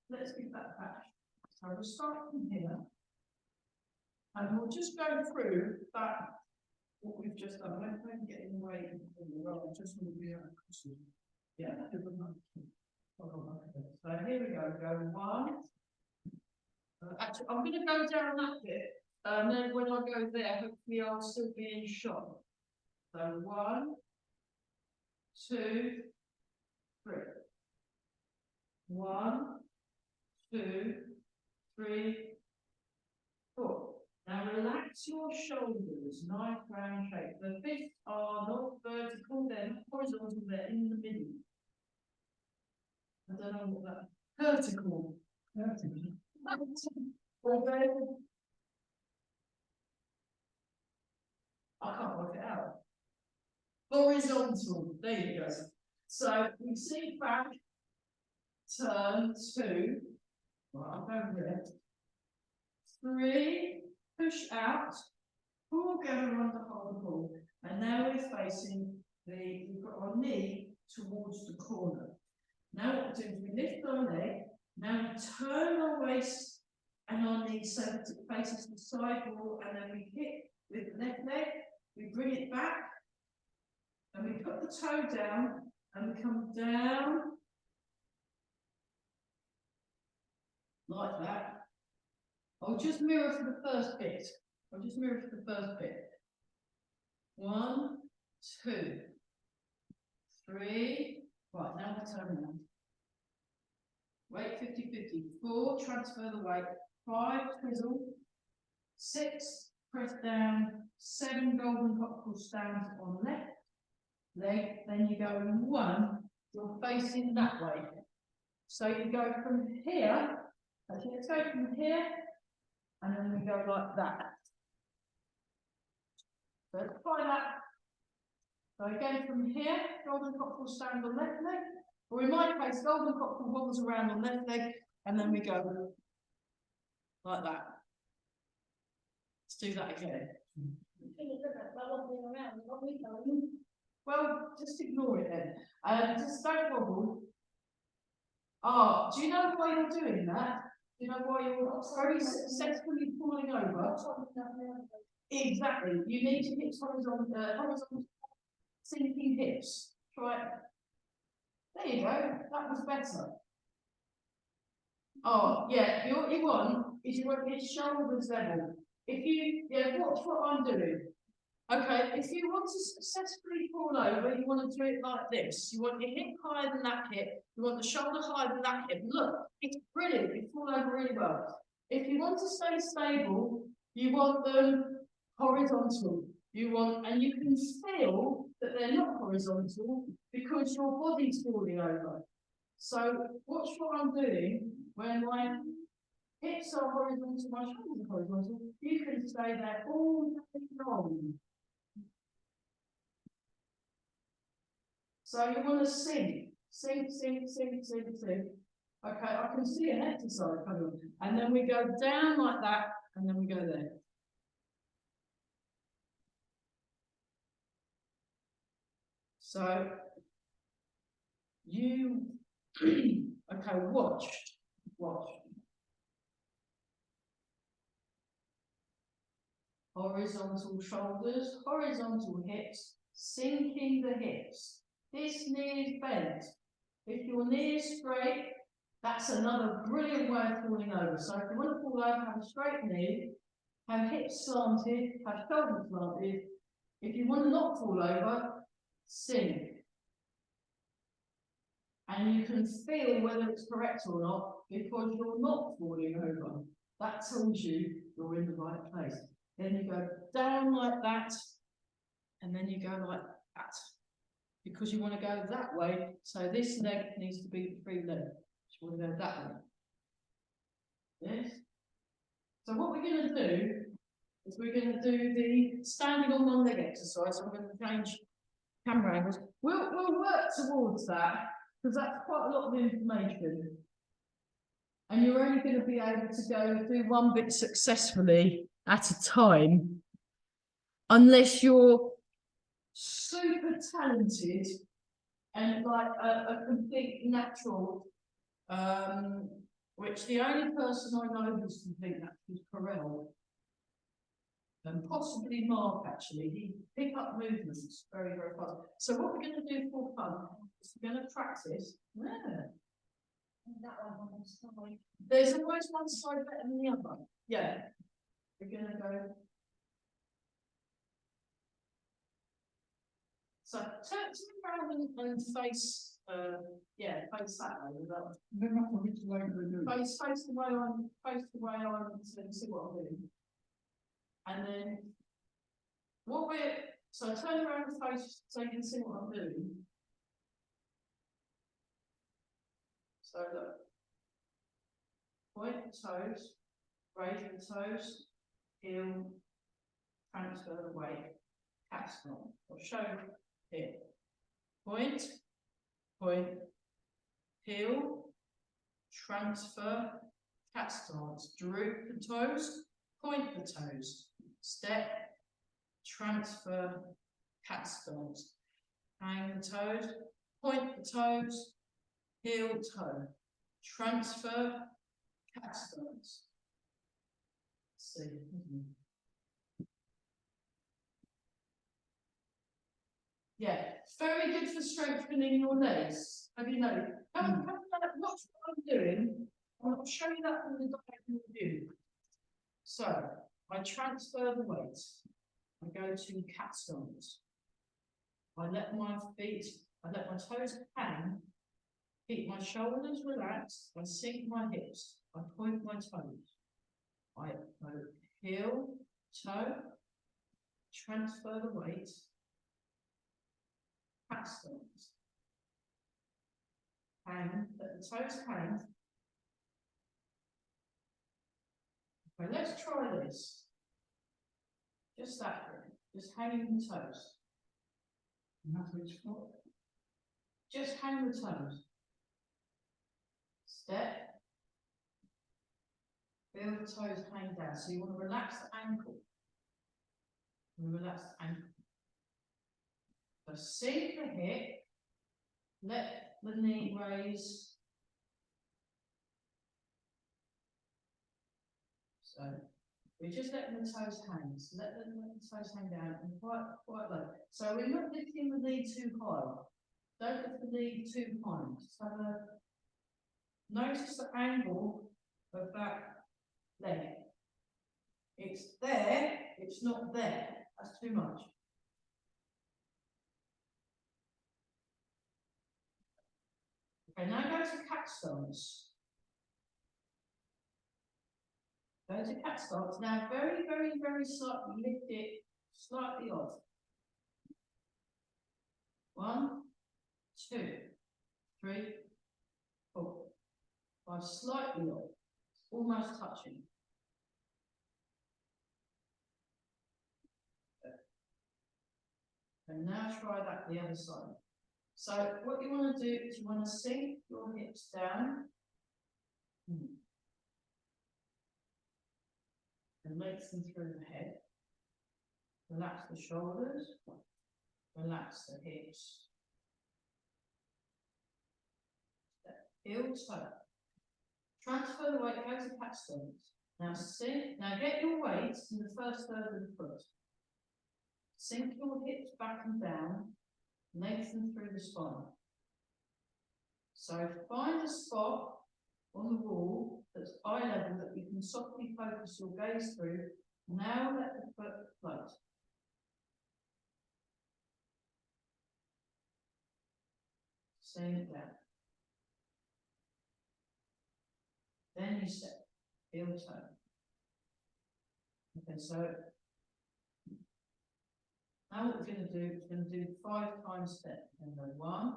Let's get that back. So we'll start from here, and we'll just go through that, what we've just done. I don't get in the way, just want to be out of question. Yeah, so here we go, 1. Actually, I'm going to go down that bit, and then when I go there, hopefully I'll still be in shot. So 1, 2, 3. 1, 2, 3, 4. Now relax your shoulders, nice round shape. The fists are not vertical, they're not horizontal, they're in the middle. I don't know what that vertical. I can't work it out. Horizontal, there you go. So we sink back, turn 2, right, I'll go here. 3, push out, 4, go around the whole ball, and now we're facing we've got our knee towards the corner. Now what we do is we lift our leg, now we turn our waist and our knee so that it faces the side wall, and then we hit with the left leg, we bring it back, and we put the toe down, and we come down, like that. I'll just mirror for the first bit. 1, 2, 3, right, now we'll turn around. Weight 50-50, 4, transfer the weight, 5, twizzle, 6, press down, 7, golden cocktail stands on left leg, then you go 1, you're facing that way. So you go from here, actually let's go from here, and then we go like that. So let's try that. So again from here, golden cocktail stand on left leg, or in my case, golden cocktail wobbles around on left leg, and then we go like that. Let's do that again. Well, just ignore it then. Just don't wobble. Oh, do you know why you're doing that? Do you know why you're very successfully falling over? Exactly. You need your hips horizontal, sinking hips. Try it. There you go. That was better. Oh, yeah. What you want is you want your shoulders level. If you, watch what I'm doing. Okay, if you want to successfully fall over, you want to do it like this. You want your hip higher than that hip. You want the shoulder higher than that hip. Look, it's brilliant. You fall over really well. If you want to stay stable, you want them horizontal. And you can feel that they're not horizontal because your body's falling over. So watch what I'm doing when my hips are horizontal, my shoulders are horizontal. You can stay there all day long. So you want to sink. Okay, I can see an exercise coming on. And then we go down like that, and then we go there. So you, okay, watch. Horizontal shoulders, horizontal hips, sinking the hips. This knee is bent. If your knee is straight, that's another brilliant way of falling over. So if you want to fall over, have a straight knee, have hips slanted, have shoulders slanted. If you want to not fall over, sink. And you can feel whether it's correct or not because you're not falling over. That tells you you're in the right place. Then you go down like that, and then you go like that. Because you want to go that way, so this leg needs to be the free leg. You want to go that way. Yes? So what we're going to do is we're going to do the standing on one leg exercise. So I'm going to change camera angles. We'll work towards that, because that's quite a lot of information. And you're only going to be able to go do one bit successfully at a time, unless you're super talented and like a complete natural, which the only person I know who's complete natural is Carell. And possibly Mark, actually. He pick up movements very, very fast. So what we're going to do for fun is we're going to practice. Yeah. There's always one side better than the other. Yeah. We're going to go. So turn around and face, face that way. Then that's which leg we're doing. Face the way I'm, so you see what I'm doing. And then so turn around and face so you can see what I'm doing. So look, point the toes, raise the toes, heel, transfer the weight, cat stop. I'll show here. Point, heel, transfer, cat stance, droop the toes, point the toes, step, transfer, cat stance, hang the toes, point the toes, heel, toe, transfer, cat stance. See. Yeah, very good for strengthening your legs. Have you noticed? Watch what I'm doing. I'll show you that from the diagonal view. So I transfer the weight. I go to cat stance. I let my toes hang, keep my shoulders relaxed, I sink my hips, I point my toes. I go heel, toe, transfer the weight, cat stance. Hang, let the toes hang. Okay, let's try this. Just that bit, just hanging the toes. And that's which foot? Just hang the toes. Step. Feel the toes hang down, so you want to relax the ankle. Relax the ankle. So sink the hip, let the knee raise. So we're just letting the toes hang, so let the toes hang down and quite low. So we're not lifting the knee too high. Don't lift the knee too high. Just have a notice the angle of that leg. It's there, it's not there. That's too much. Okay, now go to cat stance. Go to cat stance. Now very, very, very slightly lift it slightly off. 1, 2, 3, 4, 5, slightly off, almost touching. And now try that the other side. So what you want to do is you want to sink your hips down and lengthen through the head. Relax the shoulders, relax the hips. Heel toe. Transfer the weight, go to cat stance. Now sink, now get your weight in the first third of the foot. Sink your hips back and down, lengthen through the spine. So find a spot on the wall that's eye level that you can softly focus your gaze through. Now let the foot float. Sink it down. Then you step, heel toe. Okay, so now what we're going to do is we're going to do 5 times step. And then 1,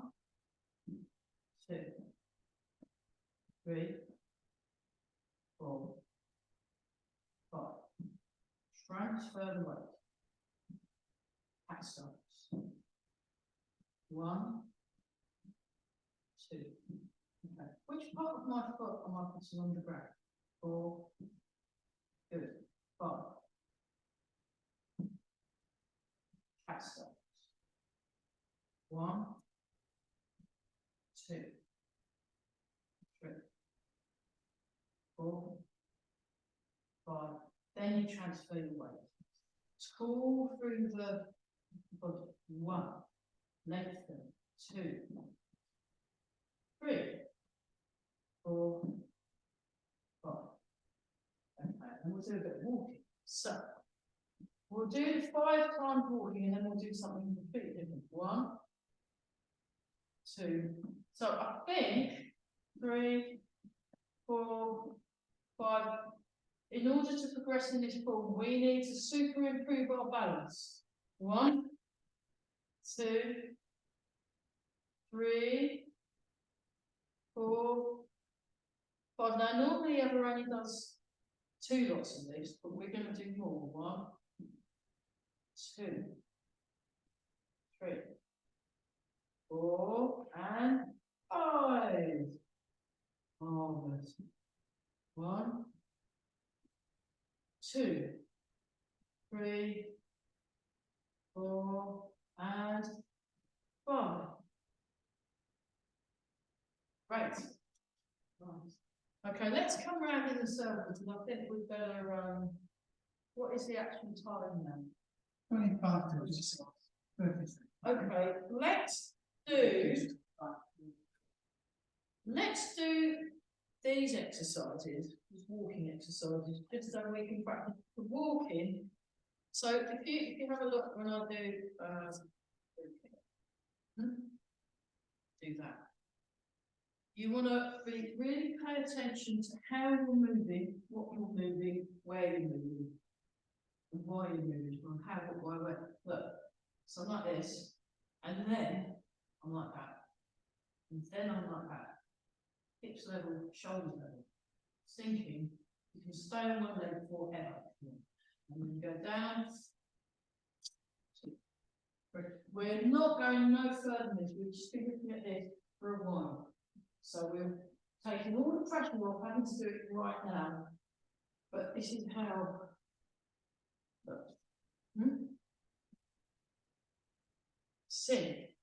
2, 3, 4, 5. Transfer the weight. Cat stance. 1, 2. Okay. Which part of my foot am I putting on the ground? 4. Good. 5. Cat stance. 1, 2, 3, 4, 5. Then you transfer your weight. Pull through the body. 1. Lengthen. 2. 3, 4, 5. Okay, and we'll do a bit of walking. So we'll do 5 times walking and then we'll do something completely different. 1, 2. So I think 3, 4, 5. In order to progress in this form, we need to super improve our balance. 1, 2, 3, 4, 5. Now normally everyone only does 2 lots of this, but we're going to do more. 1, 2, 3, 4, and 5. Marvelous. 1, 2, 3, 4, and 5. Right. Okay, let's come round in the circles, and I think we'd better, what is the actual time now? 25 to just 30. Okay, let's do these exercises, these walking exercises, just so we can practice the walking. So if you have a look when I do that. You want to really pay attention to how you're moving, what you're moving, where you're moving, and why you're moving, and how, why, where. Look, so I'm like this, and then I'm like that, and then I'm like that. Hips level, shoulders level, sinking. You can stay on one leg forever, and then go down. We're not going no further than this. We'll just be looking at this for a while. So we're taking all the pressure off having to do it right now. But this is how. Hmm? Sit.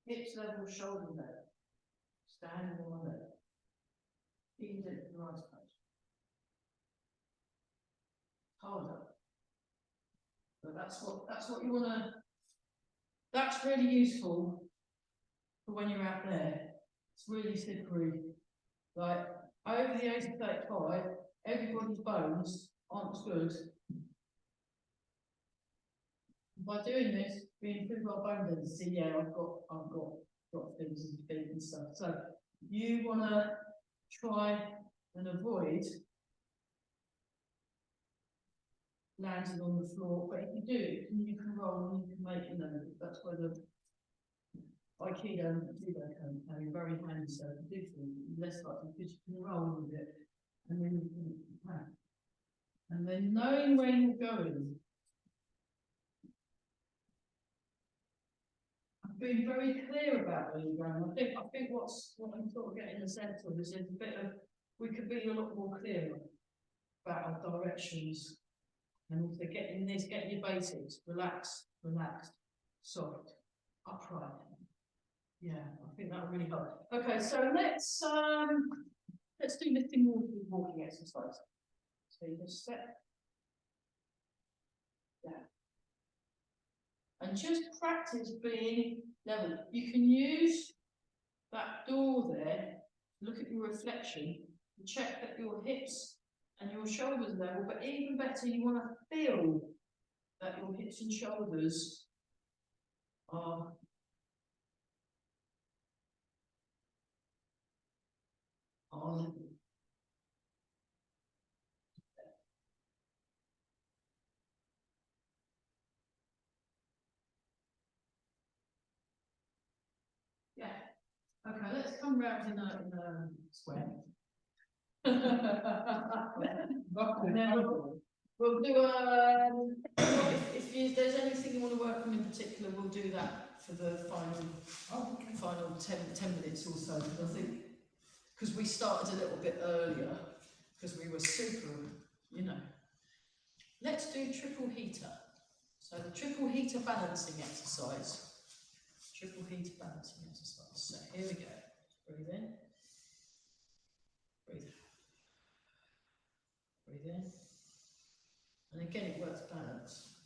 Hips level, shoulder level. Stand on one leg. Knees into the right place. Hold up. But that's what you wanna. That's really useful for when you're out there. It's really slippery. Like over the age of 35, everybody's bones aren't as good. By doing this, we improve our bone density. Yeah, I've got things in feet and stuff. So you wanna try and avoid landing on the floor, but if you do, you can roll and you can make, you know, that's where the Aikido and Judo come very handy, so if you do things, less likely because you can roll with it, and then you can attack. And then knowing where you're going. I've been very clear about where you're going. I think what I'm sort of getting a sense of is a bit of, we could be a lot more clear about our directions. And also getting your basics, relaxed, soft, upright. Yeah, I think that would really help. Okay, so let's do lifting walking exercise. So you just step. Yeah. And just practice being level. You can use that door there, look at your reflection, and check that your hips and your shoulders level, but even better, you want to feel that your hips and shoulders are level. Yeah. Okay, let's come round in a square. And then we'll do if there's anything you want to work on in particular, we'll do that for the final 10 minutes or so. Because I think because we started a little bit earlier because we were super, you know. Let's do triple heater. So the triple heater balancing exercise. Triple heater balancing exercise. So here we go. Breathe in. Breathe. Breathe in. And again, it works balance.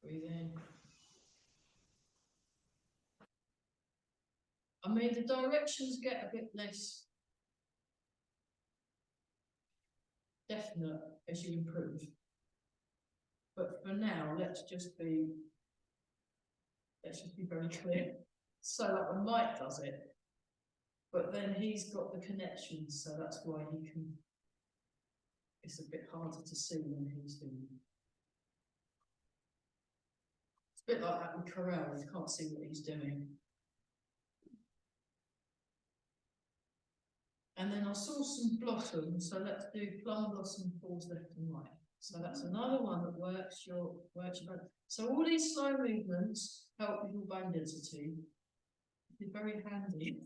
Breathe in. I mean, the directions get a bit less definite as you improve. But for now, let's just be very clear. So like when Mike does it, but then he's got the connections, so that's why he can, it's a bit harder to see when he's doing it. It's a bit like that with Carell, you can't see what he's doing. And then I saw some blossoms, so let's do plum blossom falls left and right. So that's another one that works your bone. So all these slow movements help with your bone density. It's very handy.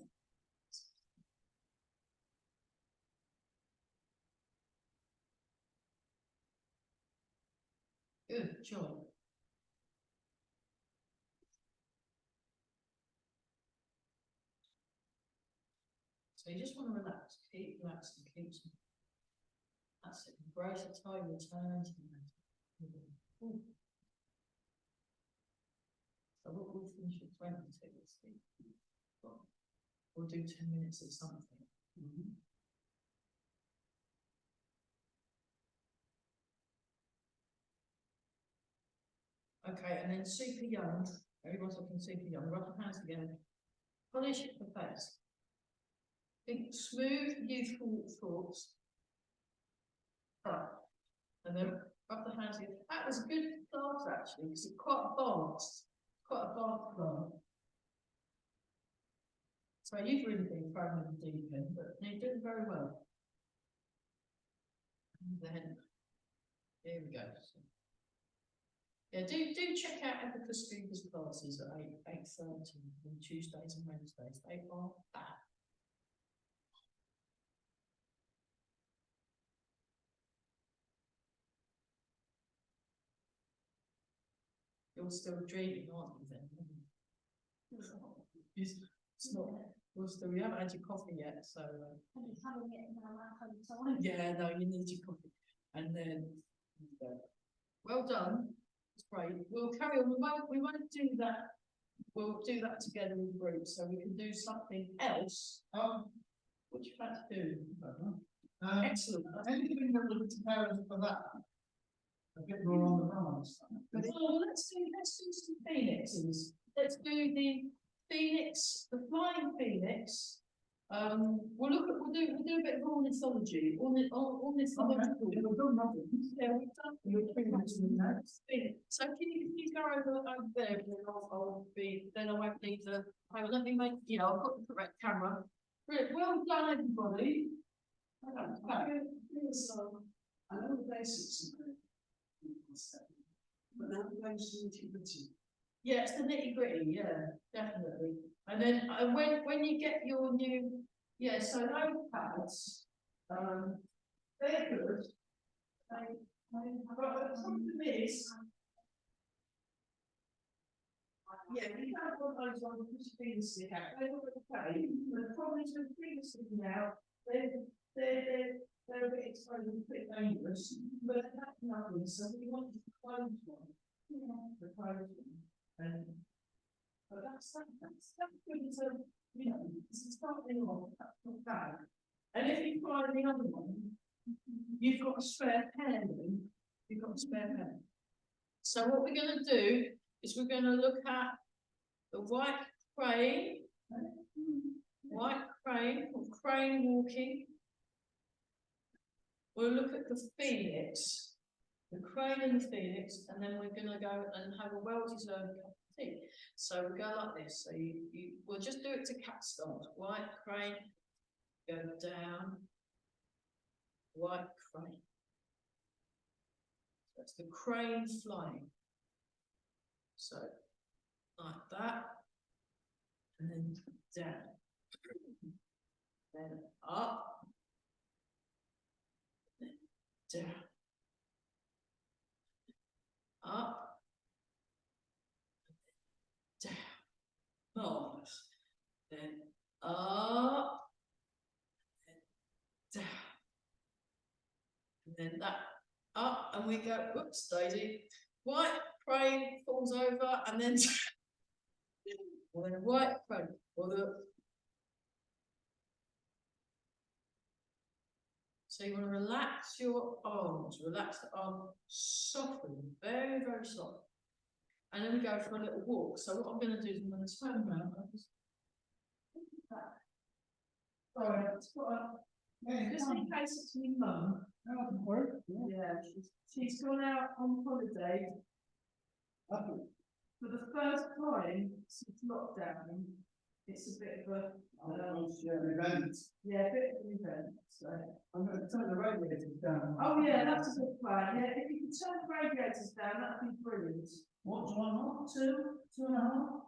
Good job. So you just want to relax, keep relaxing, that's it. Embrace it, tie your turns. So we'll finish at 20 minutes. We'll do 10 minutes of something. Okay, and then super young. Everyone's looking super young. Rub your hands together. Polish the face. Think smooth, youthful thoughts. And then rub the hands together. That was a good class actually, because it's quite advanced. Quite a advanced class. So you've really been thrown in the deep end, but you're doing very well. And then here we go. Yeah, do check out Abacus Speakers classes at 8:30 on Tuesdays and Wednesdays. They are fab. You're still dreaming, aren't you then? It's not, we haven't had your coffee yet, so. I'm just having it now, I have time. Yeah, no, you need your coffee. And then, well done. It's great. We'll carry on. We won't do that. We'll do that together in groups, so we can do something else. What do you fancy doing? Excellent. Anything that would prepare us for that? A bit more on the balance. Well, let's do some phoenixes. Let's do the phoenix, the flying phoenix. We'll do a bit of ornithology. Ornithological. Yeah, we've done nothing. Yeah, we've done. So can you go over there, and then then I won't need to, hang on, let me make, I've got the correct camera. Right, well done, everybody. I know the basics of it, but now the basics of nitty-gritty. Yeah, it's the nitty gritty, yeah, definitely. And then when you get your new, so those pads, they're good. But the problem is, we don't want those on the finger stick out. They look okay. But the problem is with finger sticking out, they're a bit exposed and a bit dangerous. But that's nothing. So we want to close one. The closed one. But that's good. So this is starting off. That's not bad. And if you try the other one, you've got a spare pen. You've got a spare pen. So what we're going to do is we're going to look at the white crane or crane walking. We'll look at the phoenix, the crane and the phoenix, and then we're going to go and have a well-deserved cup of tea. So we go like this. So we'll just do it to cat start. White crane, go down, white crane. That's the crane flying. So like that, and then down, then up, then down, up, down. Marvelous. Then up, then down, and then that up, and we go. Whoops, Daisy. White crane falls over, and then well, then white crane. So you want to relax your arms, relax the arm, soften, very, very soft. And then we go for a little walk. So what I'm going to do is I'm going to turn around. Sorry, I've got just in case it's my mum. Yeah, she's gone out on holiday. For the first time since lockdown, it's a bit of a event. Yeah, a bit of an event. So I'm going to turn the radiators down. oh yeah, that's a good plan. Yeah, if you can turn the radiators down, that'd be brilliant. What do I want? 2.5.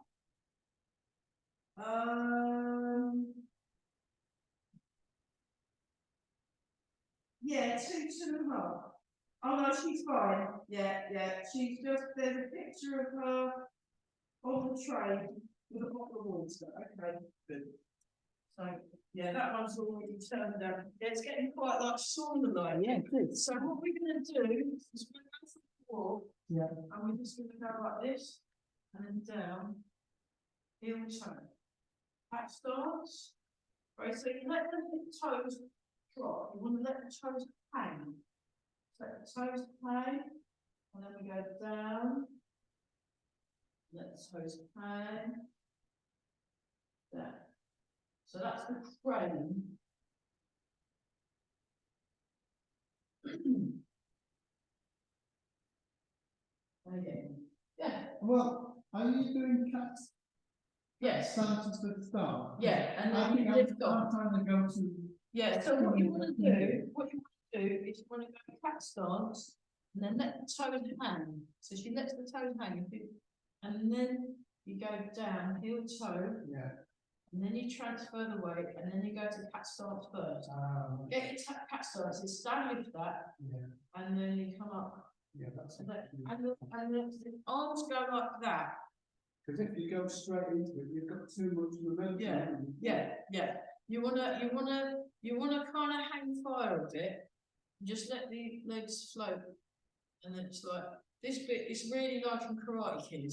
Yeah, 2.5. Oh no, she's fine. Yeah. She's just, there's a picture of her on the tray with a bottle of water. Okay, good. So yeah, that one's already turned down. Yeah, it's getting quite like sauna like. Yeah, good. So what we're going to do is we're going to go for a walk. Yeah. And we're just going to go like this and then down, heel toe. Back stance. Right, so you let the toes drop. You want to let the toes hang. Let the toes hang, and then we go down. Let the toes hang. Down. So that's the crane. Again. Yeah. Well, are you doing cat Yes. stances at the start? Yeah, and I then think you lift off. I'm trying to go to. Yeah, so what you want to do is you want to go cat stance, and then let the toes hang. So she lets the toes hang, and then you go down, heel toe, Yeah. and then you transfer the weight, and then you go to cat stance first. Get your cat stance, you stand with that, Yeah, and then you come up, yeah, that's and it. the arms go like that. Because if you go straight into it, you've got too much momentum. Yeah, haven't you? Yeah. You wanna kind of hang fire a bit, just let the legs float, and then it's like, this bit is really like in Karate Kid.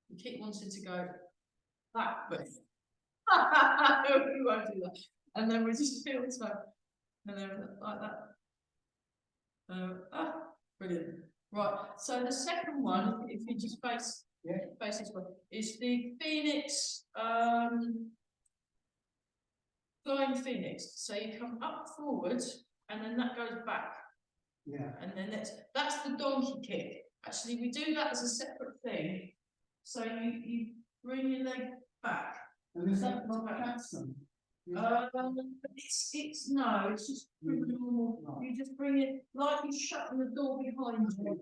You keep wanting to go that way. We won't do that. And then we just feel so, and then like that. Brilliant. Right, so the second one, if you just face this one, is the Phoenix, flying Phoenix. So you come up forward, and then that goes back. Yeah. And then that's the donkey kick. Actually, we do that as a separate thing. So you bring your leg back. And is that not a cat stance? It's no, it's just normal. You just bring it like you're shutting the door behind you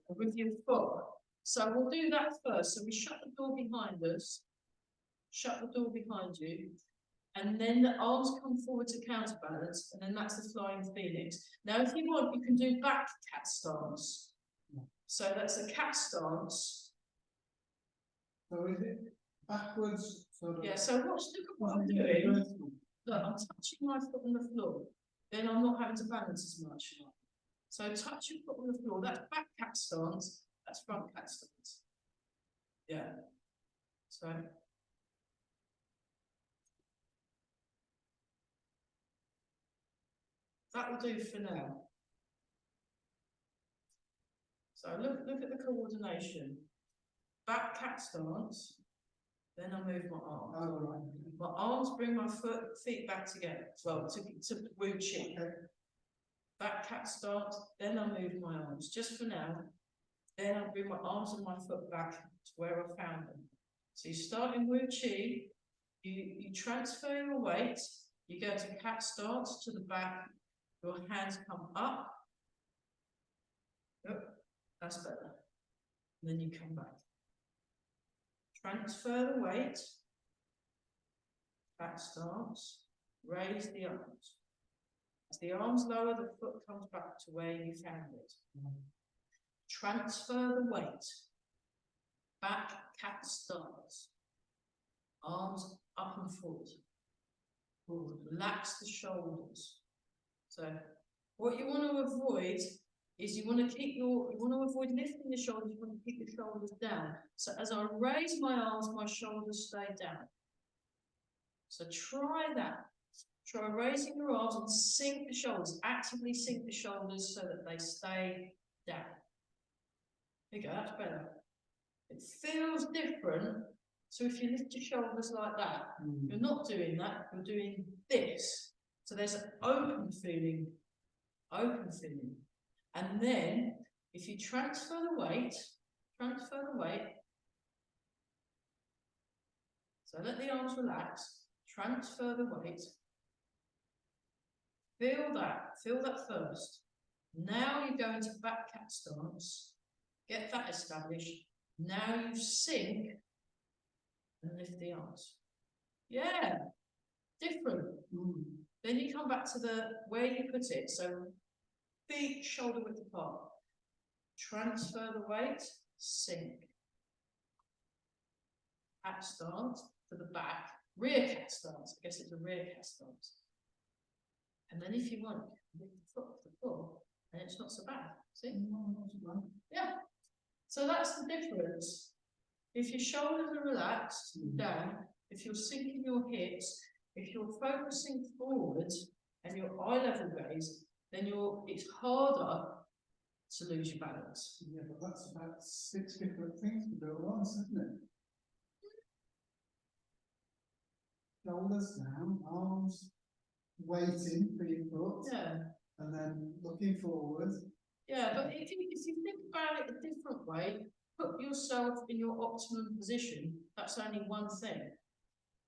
with your foot. So we'll do that first. So we shut the door behind us, shut the door behind you, and then the arms come forward to counterbalance, and then that's the flying Phoenix. Now, if you want, you can do back cat stance. So that's a cat stance. So is it backwards? Sort of, Yeah, so look at what I'm doing. Look, I'm touching my foot on the floor. Then I'm not having to balance as much. So touch your foot on the floor. That's back cat stance. That's front cat stance. Yeah. So. That will do for now. So look at the coordination. Back cat stance. Then I move my arms. Oh, right. My arms bring my feet back together. Well, to Wu Chi. Okay. Back cat stance. Then I move my arms. Just for now. Then I bring my arms and my foot back to where I found them. So you start in Wu Chi. You transfer your weight. You go to cat stance to the back. Your hands come up. Yep, that's better. And then you come back. Transfer the weight. Back stance. Raise the arms. As the arms lower, the foot comes back to where you found it. Transfer the weight. Back cat stance. Arms up and forward. Forward. Relax the shoulders. So what you want to avoid is you want to avoid lifting the shoulders, you want to keep the shoulders down. So as I raise my arms, my shoulders stay down. So try that. Try raising your arms and sink the shoulders, actively sink the shoulders so that they stay down. There you go, that's better. It feels different. So if you lift your shoulders like that, you're not doing that, you're doing this. So there's an open feeling. And then if you transfer the weight, so let the arms relax, transfer the weight, feel that first. Now you go into back cat stance, get that established. Now you sink and lift the arms. Yeah, different. Then you come back to where you put it. So feet shoulder width apart. Transfer the weight, sink. Cat stance to the back. Rear cat stance. I guess it's a rear cat stance. And then if you want, lift the foot off the floor, and it's not so bad. See? Yeah. So that's the difference. If your shoulders are relaxed down, if you're sinking your hips, if you're focusing forward and your eye level gaze, then it's harder to lose your balance. Yeah, but that's about 6 different things to do at once, isn't it? Shoulders down, arms waiting for your foot, Yeah. and then looking forward. Yeah, but if you think about it a different way, put yourself in your optimum position. That's only one thing.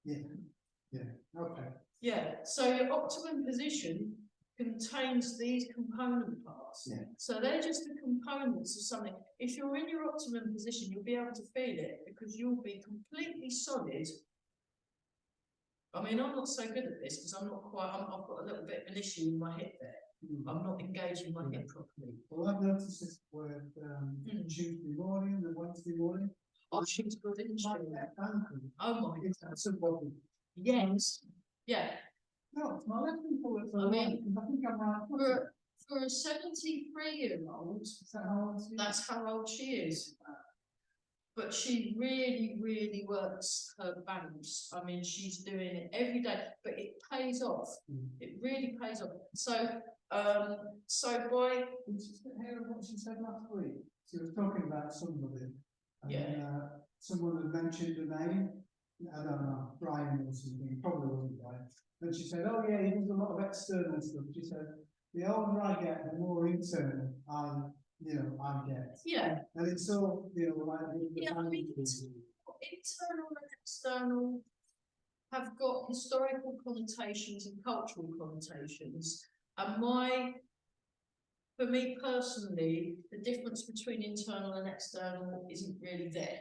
Yeah. Okay. Yeah. So your optimum position contains these component parts. Yeah. So they're just the components of something. If you're in your optimum position, you'll be able to feel it because you'll be completely solid. I mean, I'm not so good at this because I'm not quite, I've got a little bit of an issue with my hip there. I'm not engaging my hip properly. Well, I've noticed this with, Tuesday morning and Wednesday morning. Oh, she's good, isn't she? My left ankle, Oh my it's God. a body. Yes. Yeah. No, it's my left ankle, it's I mean, I think I'm right. For a 73-year-old, Is that how old she is? that's how old she is. But she really, really works her balance. I mean, she's doing it every day, but it pays off. It really pays off. So, so by, Did you hear what she said last week? She was talking about somebody. And, Yeah. Someone had mentioned the name, I don't know, Brian or something, probably wasn't Brian. And she said, oh yeah, he does a lot of external stuff. She said, the older I get, the more internal I get. yeah, And it's all, like. Yeah, I mean, internal and external have got historical connotations and cultural connotations. And for me personally, the difference between internal and external isn't really there.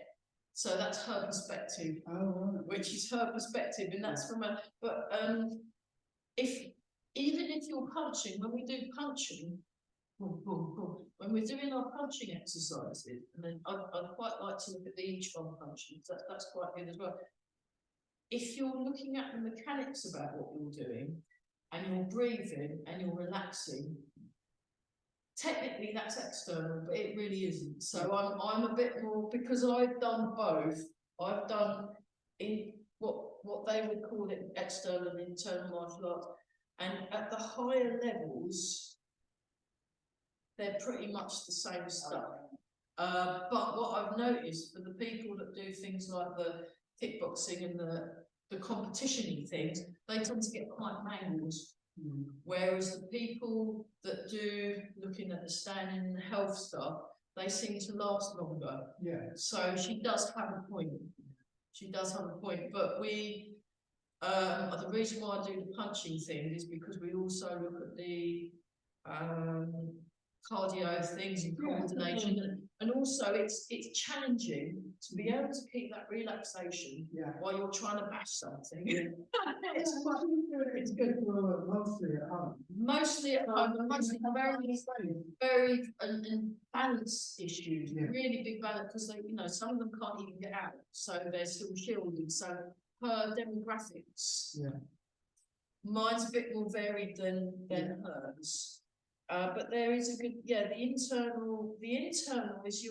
So that's her perspective, Oh, right. which is her perspective, and that's from a, but even if you're punching, when we do punching, when we're doing our punching exercises, and then I'd quite like to look at the each one punching, that's quite good as well. If you're looking at the mechanics about what you're doing, and you're breathing and you're relaxing, technically that's external, but it really isn't. So I'm a bit more, because I've done both. I've done in what they would call it external and internal martial arts, and at the higher levels, they're pretty much the same stuff. But what I've noticed for the people that do things like the kickboxing and the competition-y things, they tend to get quite mangled. Whereas the people that do looking at the standing and the health stuff, they seem to last longer. Yeah. So she does have a point. She does have a point. But we, the reason why I do the punching thing is because we also look at the cardio things and coordination, and also it's challenging to be able to keep that relaxation while you're trying to bash something. It's good for mostly at home. Mostly at home, and mostly very and balance issues, really big balance, because they, some of them can't even get out, so they're still shielded. So her demographics, mine's a bit more varied than hers. But there is a good, the internal is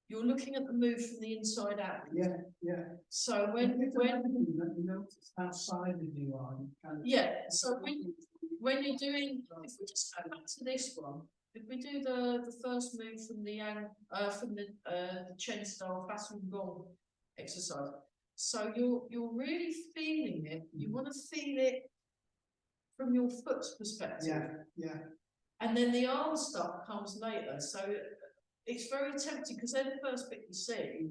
you're looking at the move from the inside out. So when you notice how sided you are, you kind of so when you're doing, if we just go back to this one, if we do the first move from the Chen style Falun Gong exercise, so you're really feeling it. You want to feel it from your foot's perspective. And then the arm stuff comes later. So it's very tempting, because they're the first bit you see,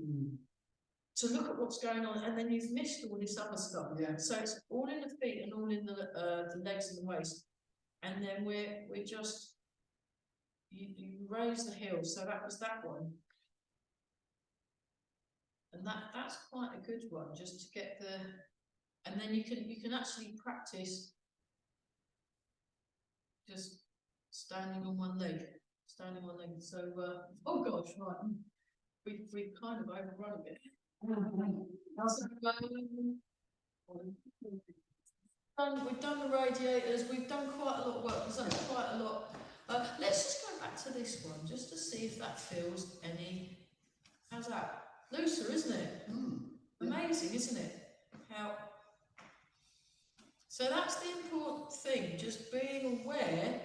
to look at what's going on, and then you've missed all this other stuff. So it's all in the feet and all in the legs and the waist. And then we're just, you raise the heels. So that was that one. And that's quite a good one, just to get and then you can actually practice just standing on one leg. So, oh gosh, right, we've kind of overrun a bit. We've done the radiators. We've done quite a lot of work. We've done quite a lot. Let's just go back to this one, just to see if that feels any. How's that? Looser, isn't it? Amazing, isn't it? How? So that's the important thing. Just being aware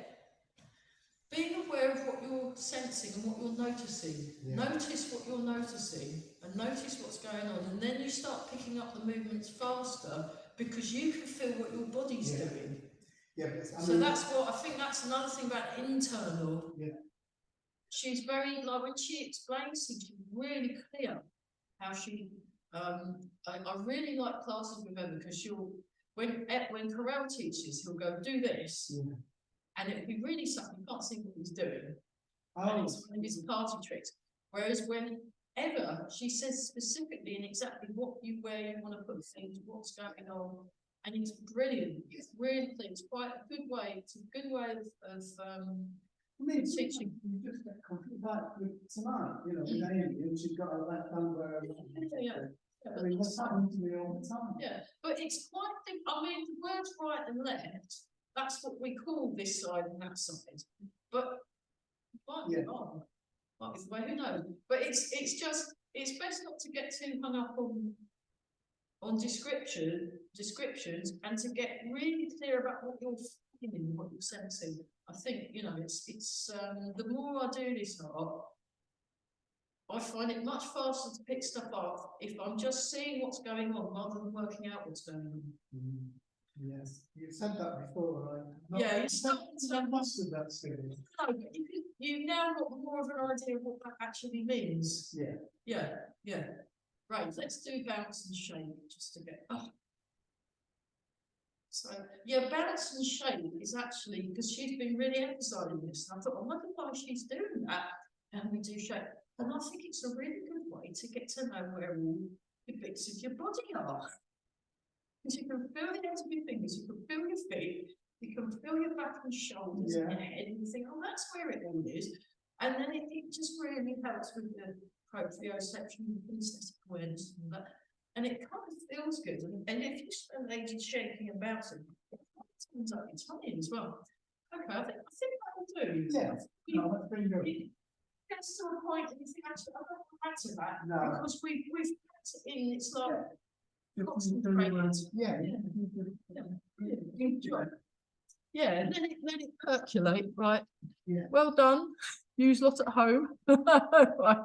of what you're sensing and what you're noticing. Notice what you're noticing and notice what's going on, and then you start picking up the movements faster because you can feel what your body's doing. So that's what I think. That's another thing about internal. She's very, like, when she explains things, she's really clear how she. I really like classes with her because when Corel teaches, he'll go, do this, Yeah. and it'll be really something, you can't see what he's doing. And Oh, it's one of his party tricks. Whereas whenever she says specifically and exactly where you want to put things, what's going on, and it's brilliant. It's really clear. It's quite a good way. It's a good way of I mean, teaching. you just get confused, like with tonight, you know, with Amy, and she's got her left hand where. Yeah. I mean, that's happening to me all the time. Yeah, but it's quite. I mean, the words right and left. That's what we call this side and that side. But might be Yeah. wrong. Might be the way, who knows? But it's best not to get too hung up on descriptions and to get really clear about what you're feeling, what you're sensing. I think, you know, it's the more I do this art, I find it much faster to pick stuff up if I'm just seeing what's going on rather than working out what's going on. Mm, yes, you've said that before, right? Yeah, you I've start to- mastered that skill. No, but you've now got more of an idea of what that actually means. Yeah. Yeah. Right, let's do bounce and shape just to get. Oh. So, yeah, bounce and shape is actually, because she's been really emphasising this, and I thought, I wonder why she's doing that, and we do shape. And I think it's a really good way to get to know where all the bits of your body are. Because you can feel the ends of your fingers, you can feel your feet, you can feel your back and shoulders and your head, and you think, oh, that's where it all is. And then it just really helps with the proprioception and kinesthetic awareness and all that. And it kind of feels good. And if you spend ages shaking and bouncing, it turns up your tummy as well. Okay, I think that will do. Yeah. No, that's pretty good. Gets to a point and you think, actually, I don't want to add to that. No. Because we've put it in, it's like, Yeah. concentrated. Yeah. Yeah, and let it percolate, right? Yeah. Well done. Use lot at home. Right.